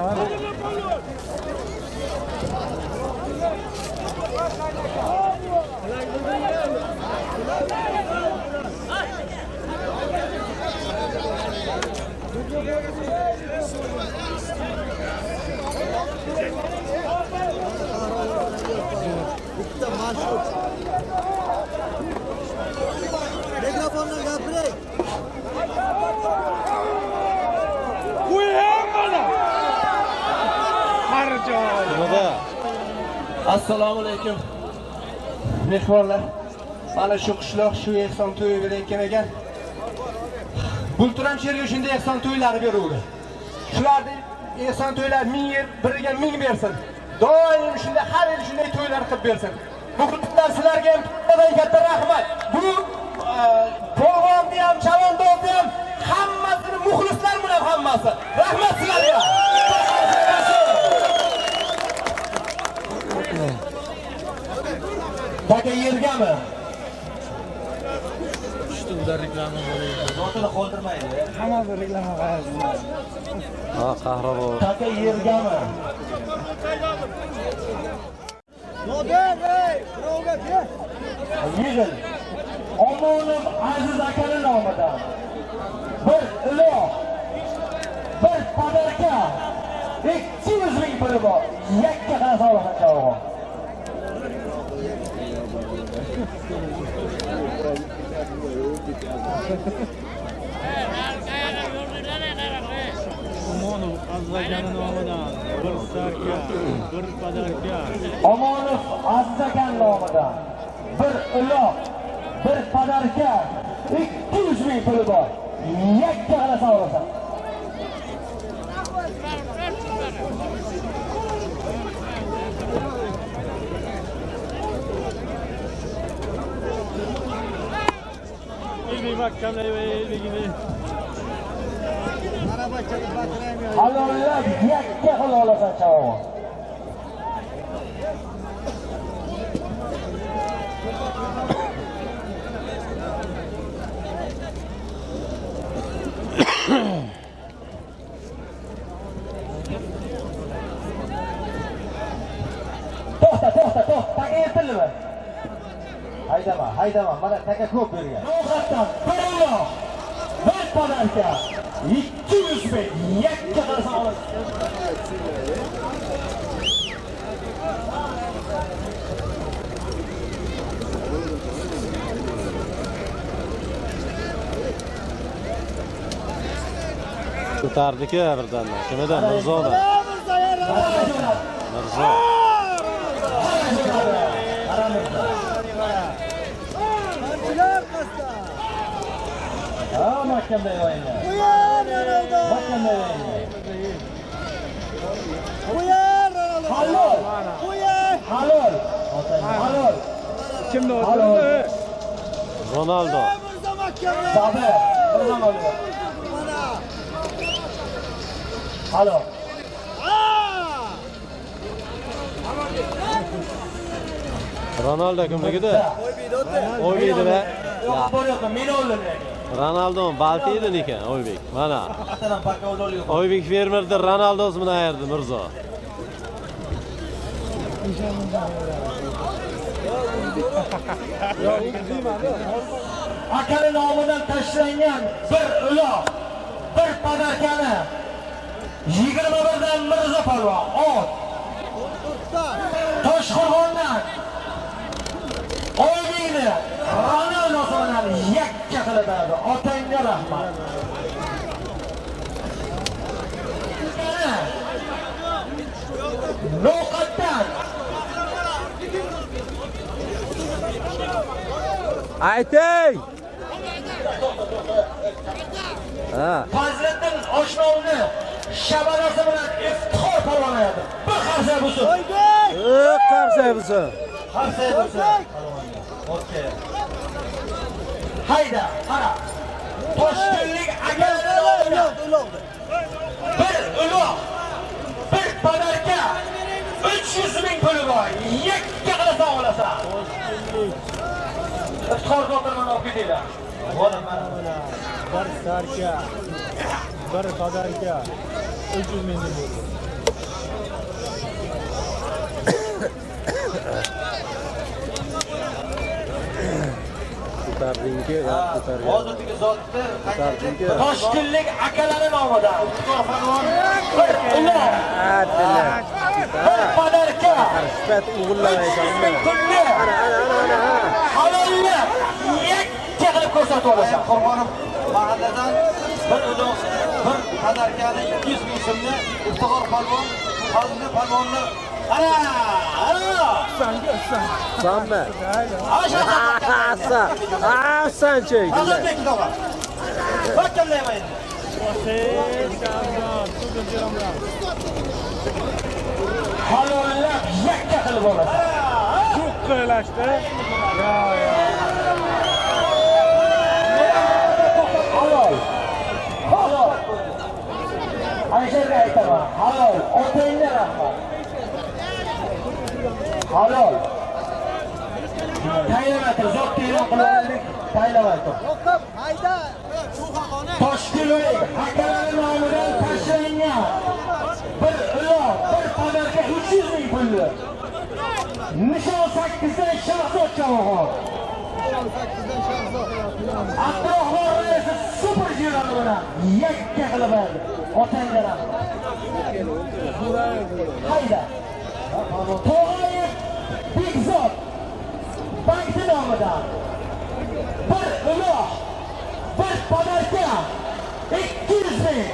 Speaker 6: Mikrofondan gapiring.
Speaker 2: Nima?
Speaker 7: Assalomu alaykum. Mehmonlar. Mana shu qishloq shu ehson to'yi bilan ekan. Bulturam sherga shunday ehson to'ylari beruvdi. Shularning ehson to'ylar 1000 yer, biriga 1000 bersin. Doim shunday har yil shunday to'ylar qilib bersin. Bu qutlar sizlarga ham katta rahmat. Bu polvonni ham, chavandozni ham hammasini muxlislar bilan hammasi. Rahmat sizlarga.
Speaker 1: Taka yergami?
Speaker 4: Zotini qoldirmaydi.
Speaker 3: Hammasi reklama qiladi.
Speaker 2: Ha, qahramon.
Speaker 1: Taka yergami?
Speaker 6: Modern, ey, birovga kel.
Speaker 1: Yig'il. Omonim Aziz akani nomidan bir iloh, bir padarka 200 ming puli bor. Yakka qarasa olasan chavg'on.
Speaker 3: Umonov azlagani nomidan bir sarka, bir padarka.
Speaker 1: Omonov Aziz akan nomidan bir iloh, bir padarka 200 ming puli bor. Yakka qarasa olasan.
Speaker 3: Elbek mahkamlaydi, elbegini.
Speaker 6: Arabachani batiraymi?
Speaker 1: Halollab yakka qilib olasan chavg'on. To'xta, taka yetildimi?
Speaker 4: Haydama. Mana taka ko'p bergan.
Speaker 1: Ro'yxatdan bir iloh, bir padarka 200 ming yakka qarasa olasan.
Speaker 2: Ko'tardiki birdan. Kimdan? Mirzodan. Mirzo.
Speaker 6: Ular qasta.
Speaker 1: Ha, mahkamda yo'yinlar.
Speaker 6: Uyan Ronaldo.
Speaker 1: Mahkamda yo'yinlar.
Speaker 6: Uyan Ronaldo.
Speaker 1: Halol.
Speaker 6: Uyan.
Speaker 1: Halol.
Speaker 3: Kimni
Speaker 1: Halol.
Speaker 3: o'tirdi?
Speaker 2: Ronaldo.
Speaker 6: Mirza mahkamda.
Speaker 1: Sabi, bir zaman oluyor.
Speaker 6: Mana.
Speaker 1: Halol.
Speaker 2: Ronaldo kimligida? O'ybekda.
Speaker 1: Yo'q, bo'lyapti, meni o'ldirdi.
Speaker 2: Ronaldo Baltiydi ekan, O'ybek. Mana.
Speaker 4: Atadan paka oluyor.
Speaker 2: O'ybek fermerda Ronaldo's bilan ayirdi Mirzo.
Speaker 1: Akali nomidan tashlangan bir uloq, bir padarkani 21 dan Mirzo polvon, ot. Toshqo'rg'ondan Oybekni Ronaldo bilan yakka qilib berdi. Otangga rahmat. Ro'yxatdan
Speaker 2: Ayting. Ha.
Speaker 1: Fazliddin Oshnovni shabadasi bilan iftixor polvon ayadi. Bir qarsa bo'lsin.
Speaker 6: Oybek.
Speaker 2: Qarsa bo'lsin.
Speaker 1: Qarsa bo'lsin. Okey. Hayda, qara. Toshkentlik akalar
Speaker 6: Uloqdi.
Speaker 1: bir uloq, bir padarka 300 ming puli bor. Yakka qilasan olasan. Iftixor qotirman olib ketinglar. Bo'ldi mana.
Speaker 3: Bir sarka, bir padarka 300 ming bo'ldi.
Speaker 2: Ko'tardingki, ko'targan.
Speaker 4: Hozirgi zotni
Speaker 2: Ko'tardingki.
Speaker 1: Toshkentlik akalari nomidan Iftixor polvon bir uloq, bir padarka
Speaker 2: Sifat o'g'illar
Speaker 1: 300 ming
Speaker 2: aytamiz.
Speaker 1: pulni halolni yakka qilib ko'rsatib olasan.
Speaker 4: Qo'rg'onib mahalladan bir uloq, bir qadarkani 200 ming so'mni Iftixor polvon, hozirgi polvonni ana
Speaker 2: Sanma.
Speaker 1: Asha
Speaker 2: Sanchi.
Speaker 1: Hazratbek tog'a. Bakkallayman endi. Halollab yakka qilib olasan.
Speaker 3: Çok qilashdi.
Speaker 1: Halol. Halol. Ayshaga aytaman, halol. Otangga rahmat. Halol. Tayinlamaydi, zot e'lon qilindik, tayinlamaydi.
Speaker 6: Yo'qib, hayda.
Speaker 1: Toshkentlik akalari nomidan tashlangan bir uloq, bir padarka 300 ming pulli. Nishon 8dan Shahzod Javohir. Abdurahmon raisi super jiran bilan yakka qilib berdi. Otangga rahmat. Hayda. Tog'ayev Bekzod banki nomidan bir uloq, bir padarka 200 ming.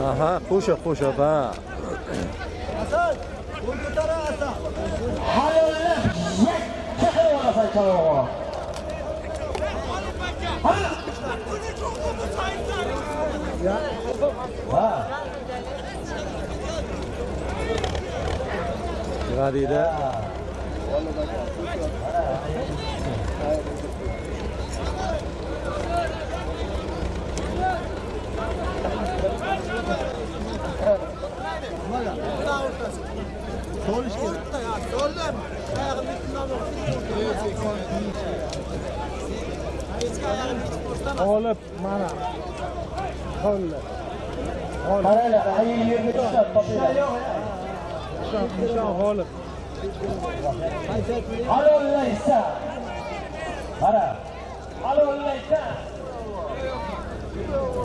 Speaker 2: Aha, qo'sha ba.
Speaker 6: Hasan, qo'l ko'tara Hasan.
Speaker 1: Halollab yakka qilib olasan chavog'i. Ha.
Speaker 2: Nima deydi?
Speaker 3: Olib mana. Qo'llar.
Speaker 1: Qaranglar, ayol yerga tushib topinglar.
Speaker 3: Nishon g'olib.
Speaker 1: Halollaysa. Qara. Halollaysa.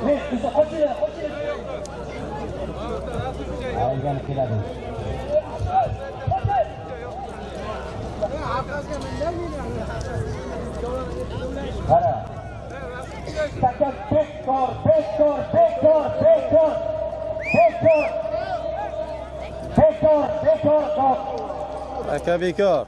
Speaker 1: Ne, bizni qochinglar. Aygan keladi. Qara. Takat bekor.
Speaker 2: Aka bekor.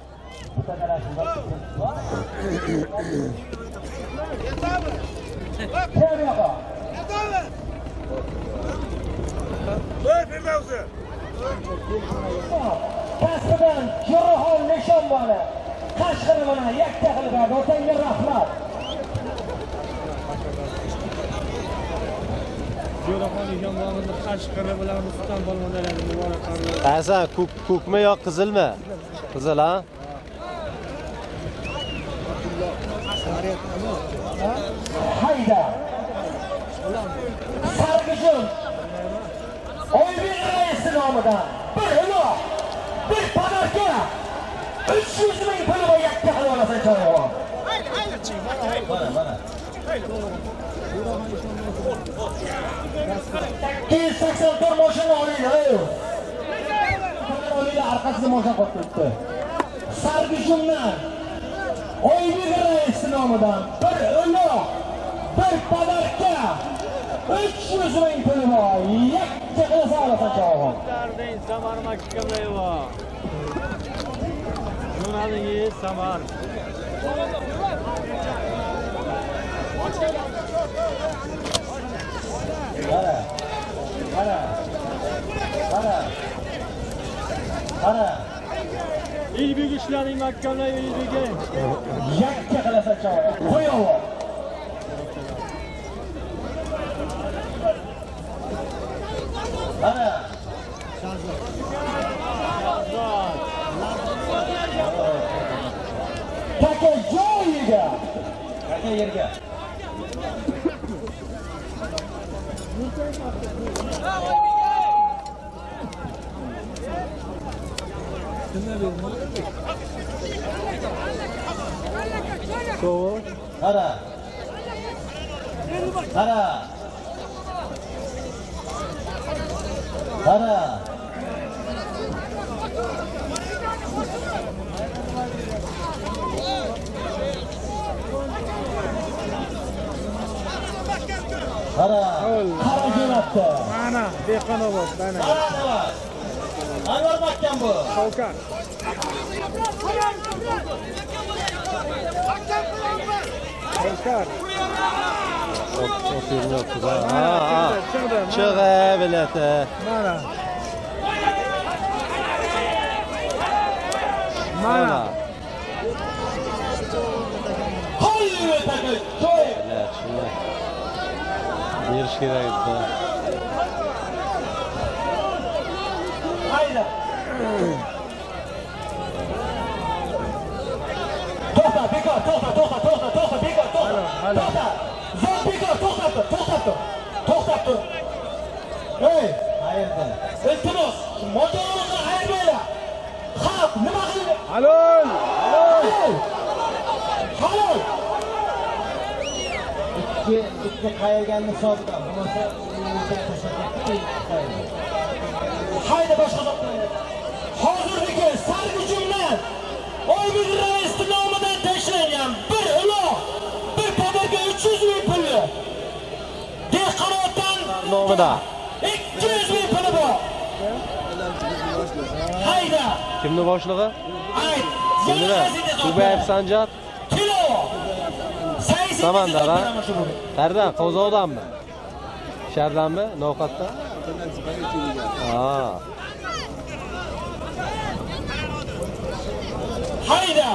Speaker 1: Kasbidan Jurxon nishon bola. Qashqir bilan yakka qilib berdi. Otangga rahmat.
Speaker 3: Jo'raxon Ijombolovni Qashqari bilan Rustam polvonlarni muborak qildi.
Speaker 2: Hasan, ko'kmi yo qizilmi? Qizil, ha?
Speaker 1: Hayda. Sarg'ijim. Oybek raisi nomidan bir uloq, bir padarka 300 ming puli bor yakka qilib olasan chavog'i. Mana. 284 mashina olinglar. Olinglar, arkasida mashina qolib turibdi. Sarg'ijimdan Oybek raisi nomidan bir uloq, bir padarka 300 ming puli bor. Yakka qilsa olasan chavog'i.
Speaker 3: Darding Samar Makkabayeva. Jo'nadingiz Samar.
Speaker 1: Qara. Qara.
Speaker 3: İlbek işlerin makkamla İlbek'e.
Speaker 1: Yakka qilasan chog'i. Qo'yaver. Qara. Taka joyiga. Taka yerga.
Speaker 3: Soğuk.
Speaker 1: Qara. Qara. Qara. Qara. Qara jo'natdi.
Speaker 3: Mana, Dehqonobod, mana.
Speaker 1: Qara nima? Anvar mahkam bu.
Speaker 3: Shavkat. Shavkat.
Speaker 2: O'tirib yotdi.
Speaker 3: Chiqdi.
Speaker 2: Chiqa bilati.
Speaker 3: Mana. Mana.
Speaker 1: Qo'yib taka joy.
Speaker 2: Bilat shuni. Berish kerak edi.
Speaker 1: Hayda. To'xta, bekor, to'xta, bekor, to'xta.
Speaker 3: Halo.
Speaker 1: To'xta. Zo'r bekor, to'xtab tur. Ey, qayerda? Iltimos, motorimizni haydanglar. Xalq nima qildi?
Speaker 3: Halol.
Speaker 1: Halol. Ikki qayerganni hisobidan. Bo'lmasa, hayda boshqa zoqdan. Hozirgi sargujumdan Oybek rais nomidan tashlangan bir uloq, bir podarka 300 ming pulli. Dehqonoboddan
Speaker 2: Nomida.
Speaker 1: 200 ming puli bor. Hayda.
Speaker 2: Kimni boshlig'i?
Speaker 1: Ayt.
Speaker 2: Kimni? Kubayev Sanjat.
Speaker 1: Kilo.
Speaker 2: Samandar, ha? Qayerdan? Qozoqdanmi? Shahardanmi? Novqatdan? Ha.
Speaker 1: Hayda.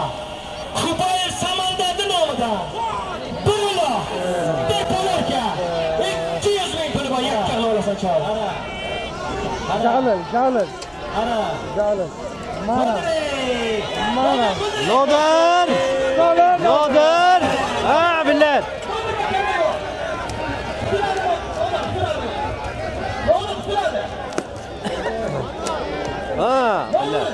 Speaker 1: Kubayev Samandarning nomidan bir uloq, bir podarka 200 ming puli bor. Yakka olasan chol.
Speaker 3: Jalil.
Speaker 1: Qara.
Speaker 3: Mana.
Speaker 2: Nodir! Nodir! Ha, billat. Ha, billat.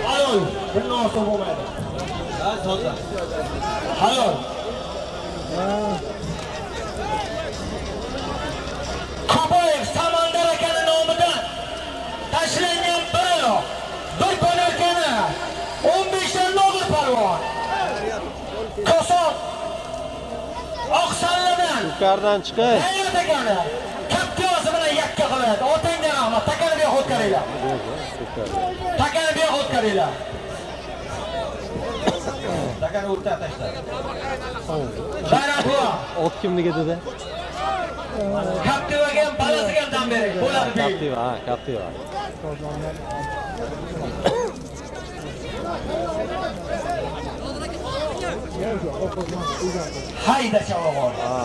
Speaker 1: Halol. Bir narsa bo'lmaydi. Halol. Kubayev Samandar akaning nomidan tashlangan bir uloq, bir podarkani 15 dan Nodir polvon. Koson Oqsalladan
Speaker 2: Yuqoridan chiqish.
Speaker 1: Hayot akani kaptiosi bilan yakka qiladi. Otangdan rahmat. Takani bu yoqqa o'tkaringlar. Takani bu yoqqa o'tkaringlar. Takani o'tdan tashla. Bayramqulov.
Speaker 2: Ot kimniki dedi?
Speaker 1: Kaptiva ham balasiga ham dam bering. Bo'ladi.
Speaker 2: Captiva, ha, Captiva.
Speaker 1: Hayda chavag'on.
Speaker 2: Ha.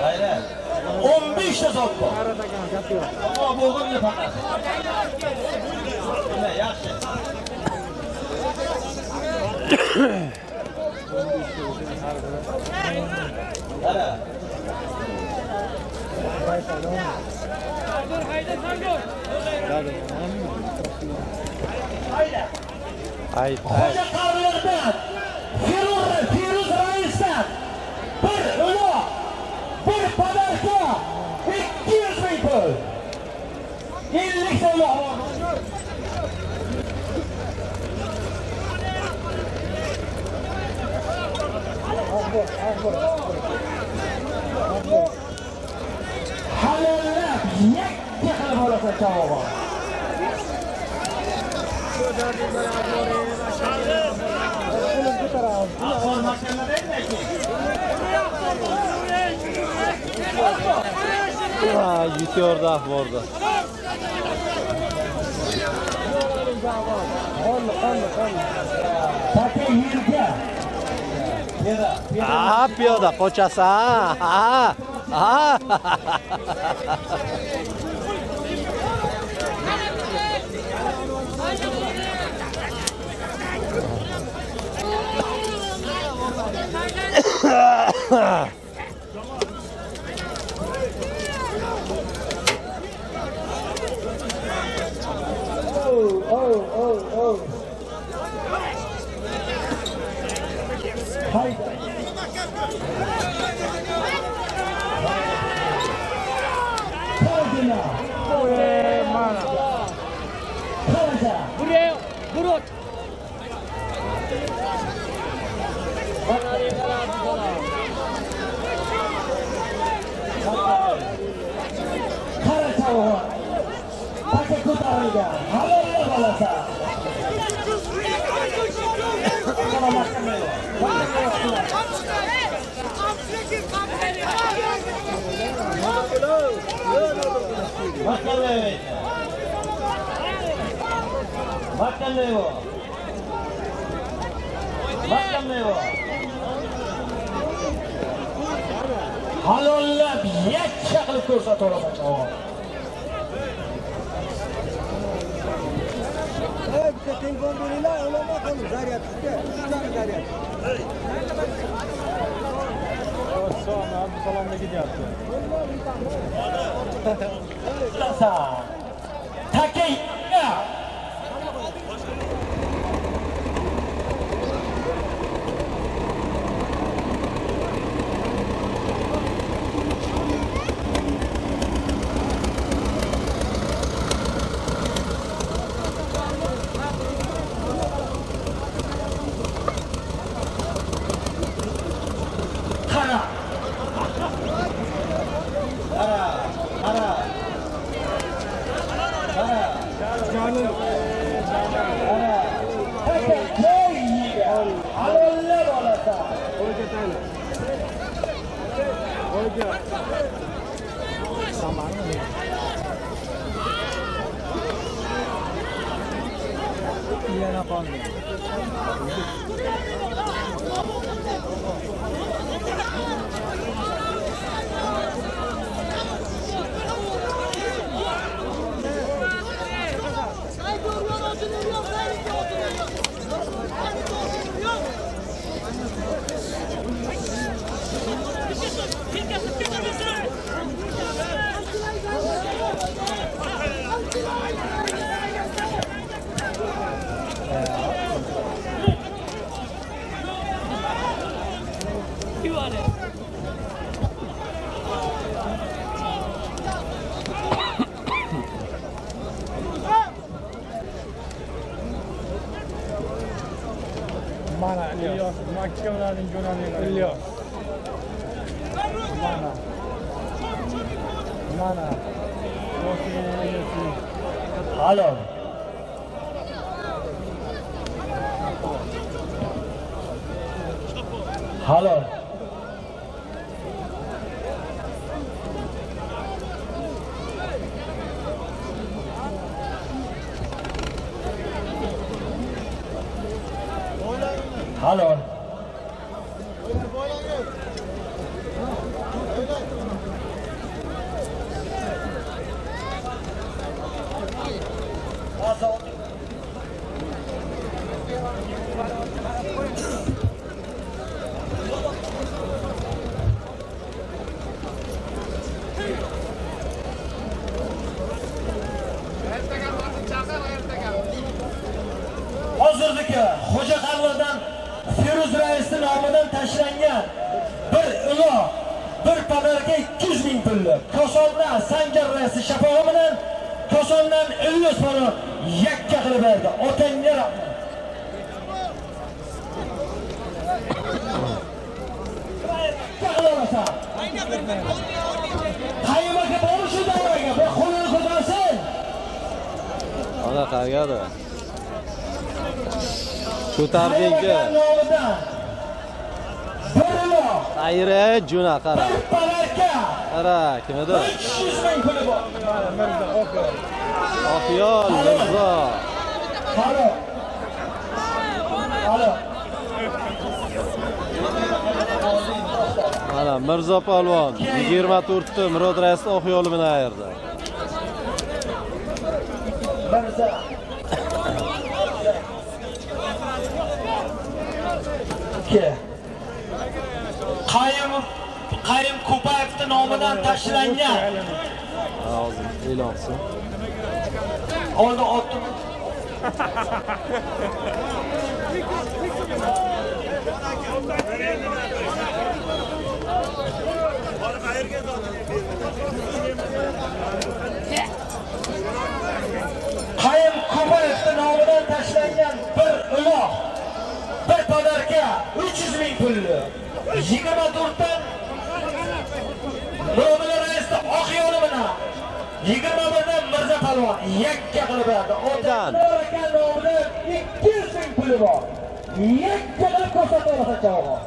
Speaker 1: Hayda. 15 ta zot bor. Ammo bo'g'imni faqat. Mana yaxshi. Qara. Hayda.
Speaker 2: Ayt.
Speaker 1: Xo'ja qarlardan Firuz raisdan bir uloq, bir podarka 200 ming pul. 50 ta uloq bor. Qarachavog'on. Ahvol mahalladaymi?
Speaker 2: Yutordi ahvolda.
Speaker 1: Taka yerga.
Speaker 2: Piyoda qochasi.
Speaker 1: Haydi. Kardina. Karaca.
Speaker 3: Buraya, buraya.
Speaker 1: Qarachavog'on. Taka ko'tarilgan. Halolla bolasi. Mana mahkamaga. Halollab yakka qilib ko'rsataman.
Speaker 6: Bitta telefon beringlar, ulama qolib zaryad tushdi. 3 dona zaryad.
Speaker 3: Salomga ketyapti.
Speaker 1: Takay.
Speaker 3: Yana qoldi. Mana İlyas, mahkemelerin Yunanlılar. İlyas. Mana. Mana.
Speaker 1: Halol. Halol. Halol. Hozirdagi Xo'ja Qarlodan Feruz raisning nomidan tashlangan bir uloq, bir padarga 200 ming pullik. Kosondan Sanjar raisi shafog'i bilan Kosondan Ilyos buni yakka qilib berdi. Otangga rahmat. Qaymoqqa borishi davraga bir qo'lini ko'tarsin.
Speaker 2: qargadi. Ko'tardingki. Ayre juna qara. Qara, kim edi?
Speaker 1: 300 ming puli bor.
Speaker 2: Oqyol Mirzo.
Speaker 1: Alo.
Speaker 2: Mana Mirzo polvon 24 ta Murod rais Oqyoli bilan ayirdi.
Speaker 1: Mirzo. Qayim Ko'payevning nomidan tashlangan.
Speaker 2: Hozir e'lon qilsin.
Speaker 1: Oldi otdim. Qayim Ko'payevning nomidan tashlangan bir uloq, bir podarka 300 ming pulli. 24 dan Murod raisda Oqyoli bilan 21 dan Mirzo polvon yakka qilib berdi. Otadan aka nomidan 200 ming puli bor. Yakka qilib ko'rsatib olsa javob.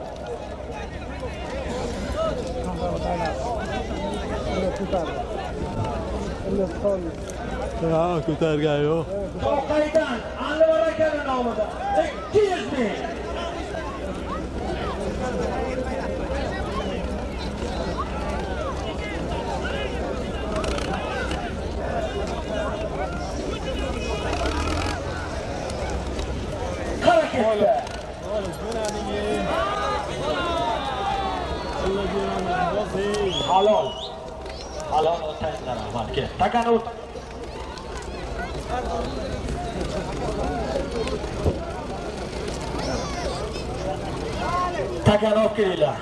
Speaker 2: Ha, ko'targan yo'q.
Speaker 1: To'qaydan Anvar akaning nomidan 200 ming. Halol. Halol o'taylar rahmatga. Takan o't. Takan olib kelinglar.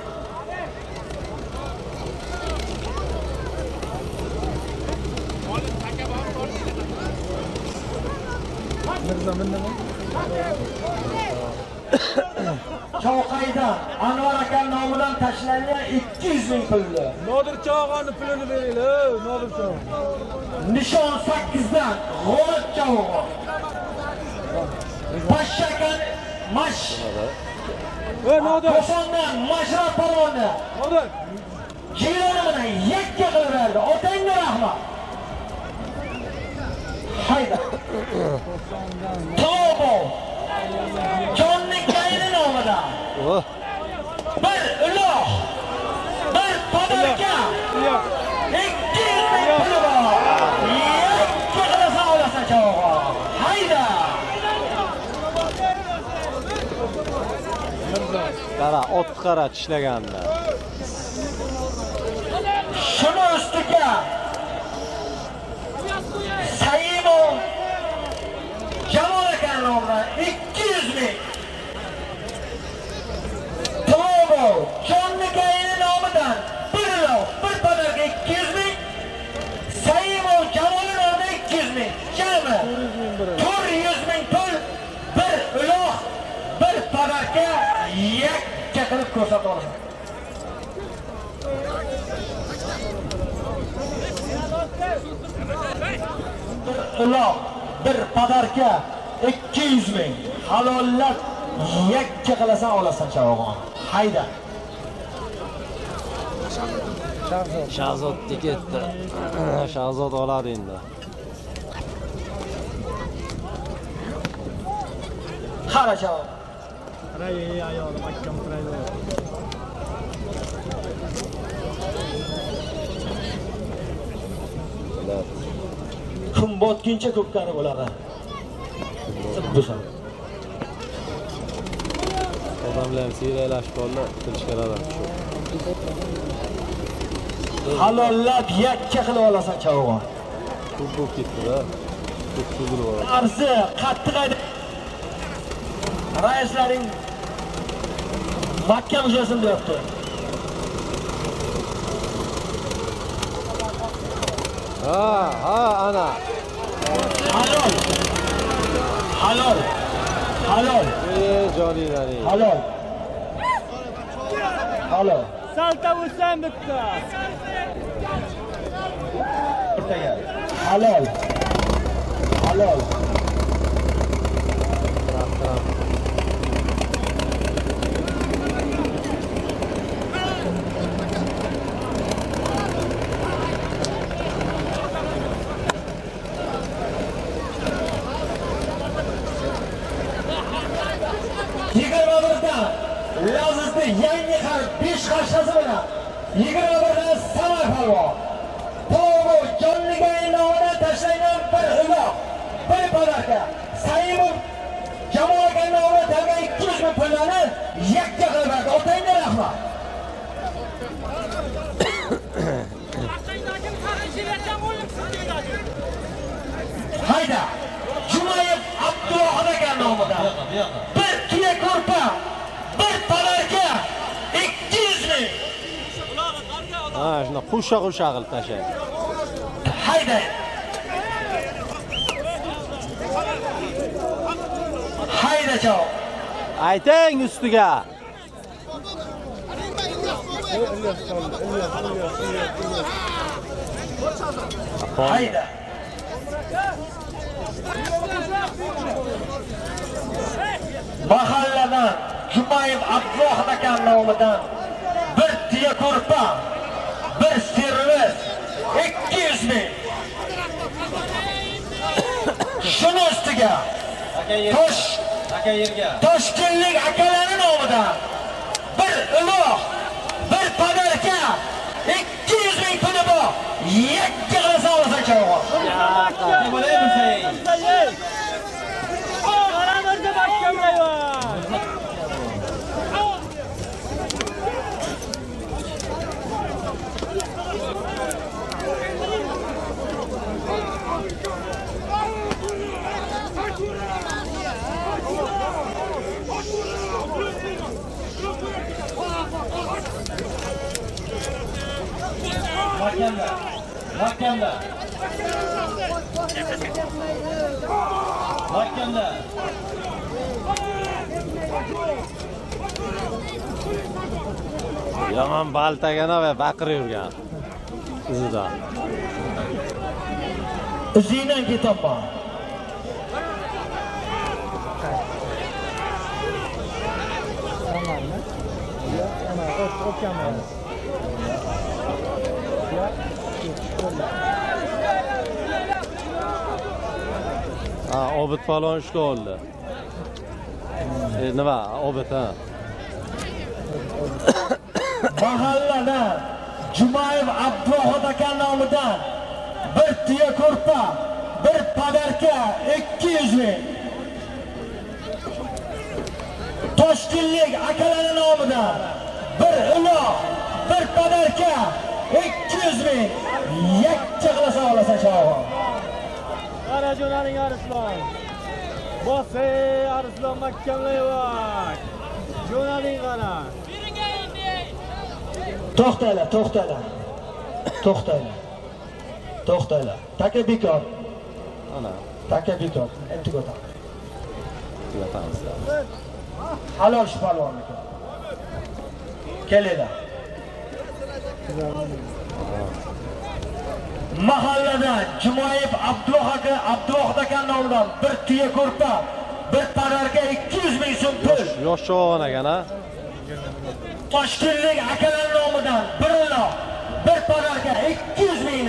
Speaker 1: Cho'qaydan Anvar aka nomidan tashlangan 200 ming pulli.
Speaker 3: Nodir Chog'onni pulini beringlar, Nodir Chog'.
Speaker 1: Nishon 8 dan G'olat Chog'on. Pashshakan Mash.
Speaker 3: Nodir.
Speaker 1: Qo'shondan Mashraf polvonni.
Speaker 3: Nodir.
Speaker 1: Jiloni bilan yakka qilib berdi. Otangga rahmat. Hayda. Tobo. Jonning kayni nomidan. Bir uloq. Bir podarka. 200 ming puli bor. Yakka qilasa olasan javob. Hayda.
Speaker 2: Qara, ot qara tishlaganda.
Speaker 1: Shuni ustiga Saimov Jamol aka nomidan 200 ming. Tobo Jonning kayni nomidan bir uloq, bir podarka 200 ming. Saimov Jamol nomidan 200 ming. Jami 400 ming pul, bir uloq, bir podarka yakka qilib ko'rsatib olasan. Bir uloq, bir podarka 200 ming. Halollab yakka qilasan olasan chavog'on. Hayda.
Speaker 2: Shahzod ketdi. Shahzod oladi endi.
Speaker 1: Qara chavog'.
Speaker 3: Ray ayolim akkam turaydi.
Speaker 1: Kun botguncha ko'pkari bo'ladi. Sizlar.
Speaker 2: Odamlar ham siyraylashib qoldi, tilishkarlar shu.
Speaker 1: Halollab yakka qilib olasan chavog'on.
Speaker 2: Ko'p bo'lib ketdi-da. Ko'p suzilib oladi.
Speaker 1: Arzi qattiq aydi. Raislaring mahkam ushlasin deyapti.
Speaker 2: Ha, ana.
Speaker 1: Halol. Halol. Halol.
Speaker 2: Jonilaring.
Speaker 1: Halol. Halol.
Speaker 3: Salta bo'lsam bitta.
Speaker 1: Halol. Halol. yangi har 5 qarshasi bilan 21dan Samar palvon. To'g'ri, jonliga nomidan tashlangan bir uloq, bir podarka. Saimov jamoaga nomidan talgan 200 ming pullarni yakka qilib berdi. Otangga rahmat. Hayda. Jumayev Abduvohid aka nomidan bir tuya ko'rpa, bir podarka 200 ming.
Speaker 2: Ha, shuna qo'sha qilib tashlaydi.
Speaker 1: Hayda. Hayda chao.
Speaker 2: Ayting ustiga.
Speaker 1: Hayda. Mahalladan Jumayev Abduvohid aka nomidan bir tuya ko'rpa, bir servis 200 ming. Shuni ustiga
Speaker 4: Aka yerga.
Speaker 1: Toshkentlik akalarning nomidan bir uloq, bir podarka 200 ming puli bor. Yakka qilsa olasan chog'i.
Speaker 4: Nima bo'layapsan sen? Mahkamda.
Speaker 2: Yomon baltagana va baqirib yurgan. Izidan.
Speaker 1: Izidan ketaman.
Speaker 2: Ha, Obid falon ishga oldi. Nima, Obid ha.
Speaker 1: Mahallada Jumayev Abduvohid aka nomidan bir tuya ko'rpa, bir podarka 200 ming. Toshkentlik akalar nomidan bir uloq, bir podarka 200 ming. Yakka qilsa olasan chog'i.
Speaker 3: Qara jo'naling Arslon. Bosse Arslon mahkamlayver. Jo'naling qara.
Speaker 1: To'xtanglar. Taka bekor.
Speaker 2: Ana,
Speaker 1: Taka bekor. Endi ko'tar.
Speaker 2: yotamiz.
Speaker 1: Halol shu palvonniki. Kelinglar. Mahallada Jumayev Abduvohid aka nomidan bir tuya ko'rpa, bir podarka 200 ming so'm pul.
Speaker 2: Yosh cho'g'on ekan ha.
Speaker 1: Toshkentlik akalar nomidan bir uloq, bir podarka 200 ming.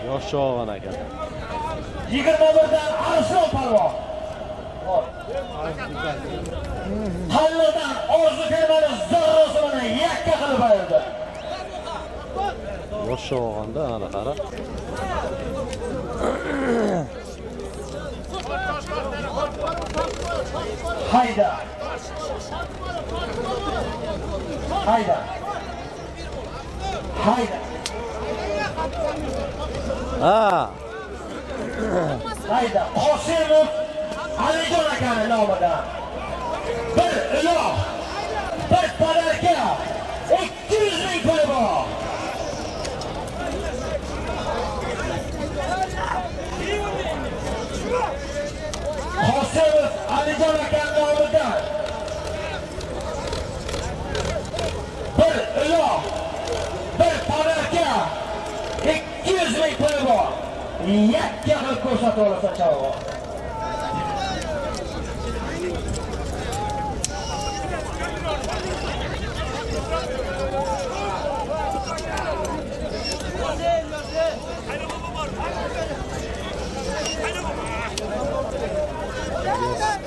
Speaker 2: Yosh cho'g'on ekan.
Speaker 1: 21dan Arslon palvon. Hallidan Orzu Fermani zarrasi bilan yakka qilib berdi.
Speaker 2: Yosh cho'g'onda ana qara.
Speaker 1: Hayda.
Speaker 2: Ha.
Speaker 1: Hayda. Qosimov Alijon akani nomidan bir uloq, bir podarka 200 ming puli bor. Qosimov Alijon akani nomidan bir uloq, bir podarka 200 ming puli bor. Yakka qilib ko'rsatib olasan chog'i.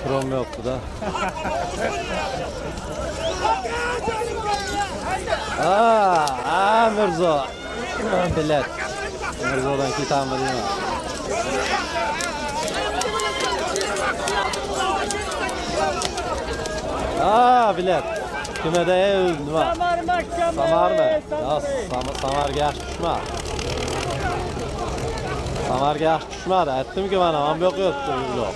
Speaker 2: Trom yoktu da. Mirzo. Bilet. Mirzo'dan ketami deyman. Bilet. Kimada nima? Samarmi? Samarga yaxshi tushmadi. Samarga yaxshi tushmadi. Aytdim-ku mana bu yoqqa yotdi Mirzo.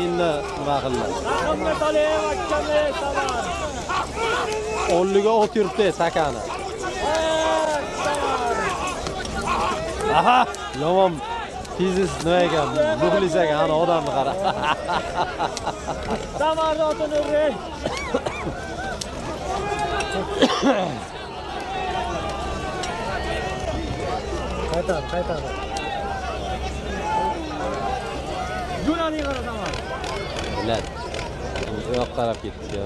Speaker 2: Endi nima qildi? Olliga o't yuribdi sakani. Yomon fiziz nima ekan? Muxlis ekan, ana odamni qara.
Speaker 3: Samarni otini urib. Qaytadi. Junani qarasaman.
Speaker 2: Bilat. Bu yoqqa qarab ketdi.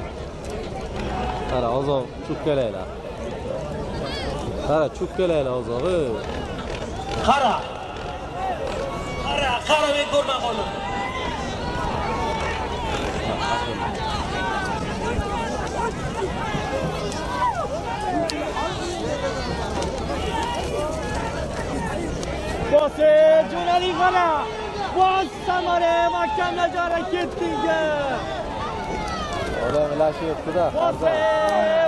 Speaker 2: Qara, ozoq chukkalaylar. Qara, chukkalaylar ozog'i.
Speaker 1: Qara men ko'rmay qoldim.
Speaker 3: Bosse Junani qara. Bos Samare mahkamda jara ketdinga.
Speaker 2: Odam ilashib-da.
Speaker 3: Bosse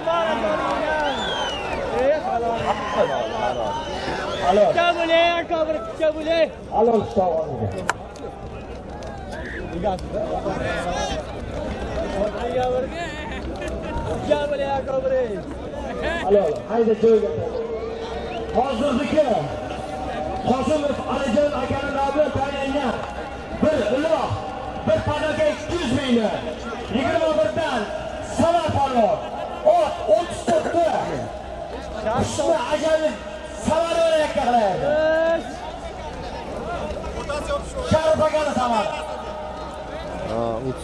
Speaker 3: maratonga.
Speaker 1: Halol.
Speaker 3: Kabule.
Speaker 1: Halol sog'liq. Halol. Hayda joyga. Hozirniki Qosimov Alijon akaning nomidan tayinlangan bir uloq, bir panoga 200 mingli. 21dan Samar polvon. Ot 34 Shuni ajoyib Samar o'ynayotgan qilyapti. Sharif akani Samar.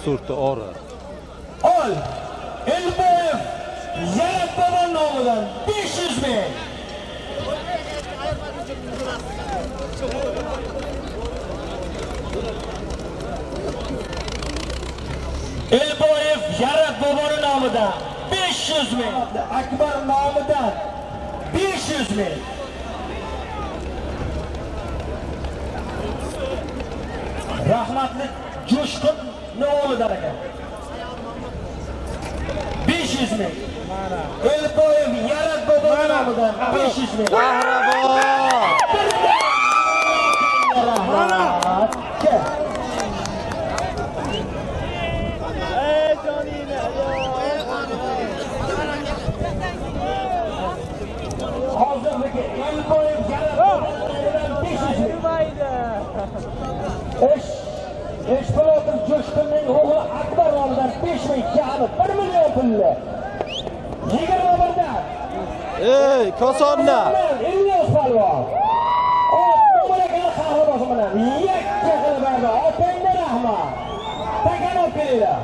Speaker 2: 34 ora.
Speaker 1: Ol. Elboyev Yarat Bobon nomidan 500 ming. Elboyev Yarat Bobon nomidan 500 ming. Akbar nomidan 500 ming. Rahmatli Jo'shqin nomidan ekan. 500 ming. Elboyev Yarat Bobon nomidan 500 ming. Rahmat. Hozirgi Elboyev Yarat Bobon nomidan 500 ming. Eşpilotim Jo'shqinning o'g'li Akbar nomidan 5 ming kami 1 million pulli. 21dan.
Speaker 2: Kosonna.
Speaker 1: İlyos polvon. Nomeraga qahramosi bilan yakka qilib berdi. Otangga rahmat. Takanov kelinglar.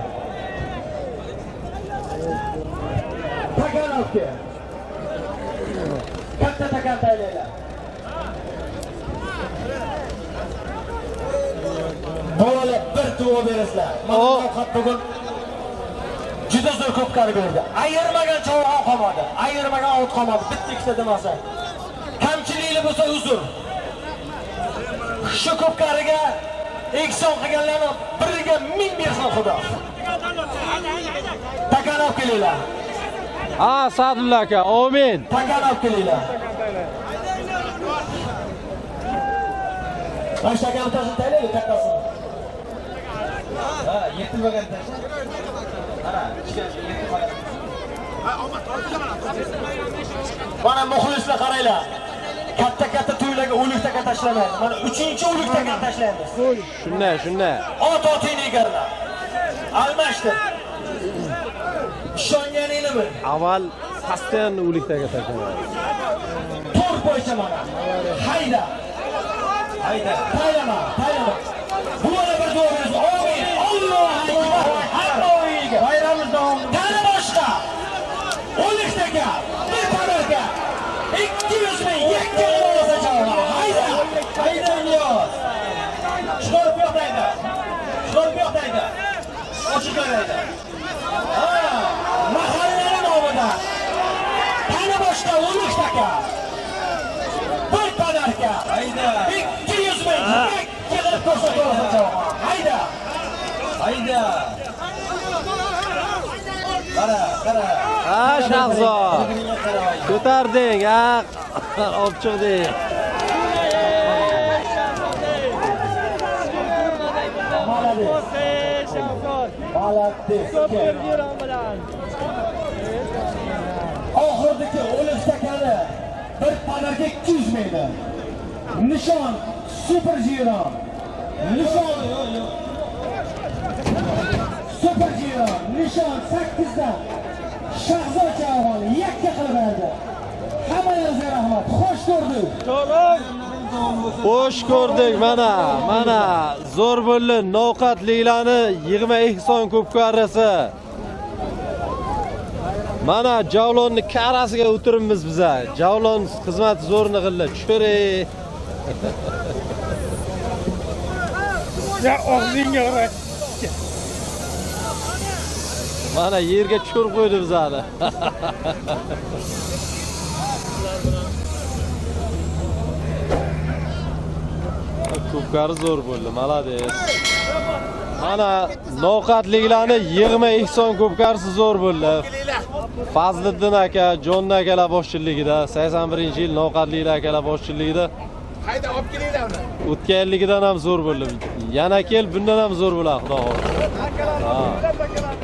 Speaker 1: Takanovga. Katta takan taylaylar. Böyle bir tuğu verirler. Mana bugun juda zo'r ko'pkari berdi. Ayirmagan cho'g'on qolmadi. Ayirmagan ot qolmadi. Bitta ikkita demasa. Kamchilikli bo'lsa uzr. Shu ko'pkariga ekson qilganlarni biriga 1000 bersin Xudo. Takanov kelinglar.
Speaker 2: Sadulla aka, amin.
Speaker 1: Takanov kelinglar. Baştakan taşın taylaydi kattasini. Yetilmagan taşı. Ana, yetilmagan. Mana muxlislar qaranglar. Katta to'ylarga o'liktaga tashlamaydi. Mana 3-o'liktaga tashlaymiz.
Speaker 2: Shunday.
Speaker 1: Ot otingni egarlar. Almashtir. Ishonganingni bil.
Speaker 2: Avval pastdan o'liktaga tashlamaydi.
Speaker 1: To'r bo'yicha mana. Hayda. Taylama. Bu yana bir duo bersin. Amin. Allohu akbar. Hamma o'yiga. Bayramimiz davomida. Tani boshqa. O'liktaga, bir padarga 200 ming yakka olsa chog'lar. Hayda Ilyos. Chiqarib yo'qlaydi.
Speaker 4: Hayda.
Speaker 1: 200 ming. Yig'ilib ko'rsatib javob. Hayda.
Speaker 4: Hayda. Qara.
Speaker 2: Ha, Shahzod. Ko'tarding, ha. Olib chiqding.
Speaker 1: Oxirdagi o'lim stakani bir padarga 200 mingdan. Nishon super jiron. Nishon super jiron. Nishon 8 dan. Shahzod Javon yakka qilib berdi. Hammangizga rahmat. Xush ko'rdik.
Speaker 2: Xo'sh ko'rdik, mana zo'r bo'ldi novqatliklarni yig'ma ehson ko'pkarisi. Mana Javlonni karasiga o'tiribmiz biz. Javlon xizmati zo'rni qildi. Tushiring.
Speaker 3: Ya og'zingga qara.
Speaker 2: Mana yerga tushirib qo'ydi bizani. Ko'pkari zo'r bo'ldi, malades. Mana novqatliklarni yig'ma ehson ko'pkarisi zo'r bo'ldi. Fazliddin aka, Jonni akalar boshchiligida 81-yil novqatliklar akalar boshchiligida
Speaker 3: Hayda olib kelinglar uni.
Speaker 2: o'tganligidan ham zo'r bo'ldi. Yana kel, bundan ham zo'r bo'ladi, xudo xohlasa.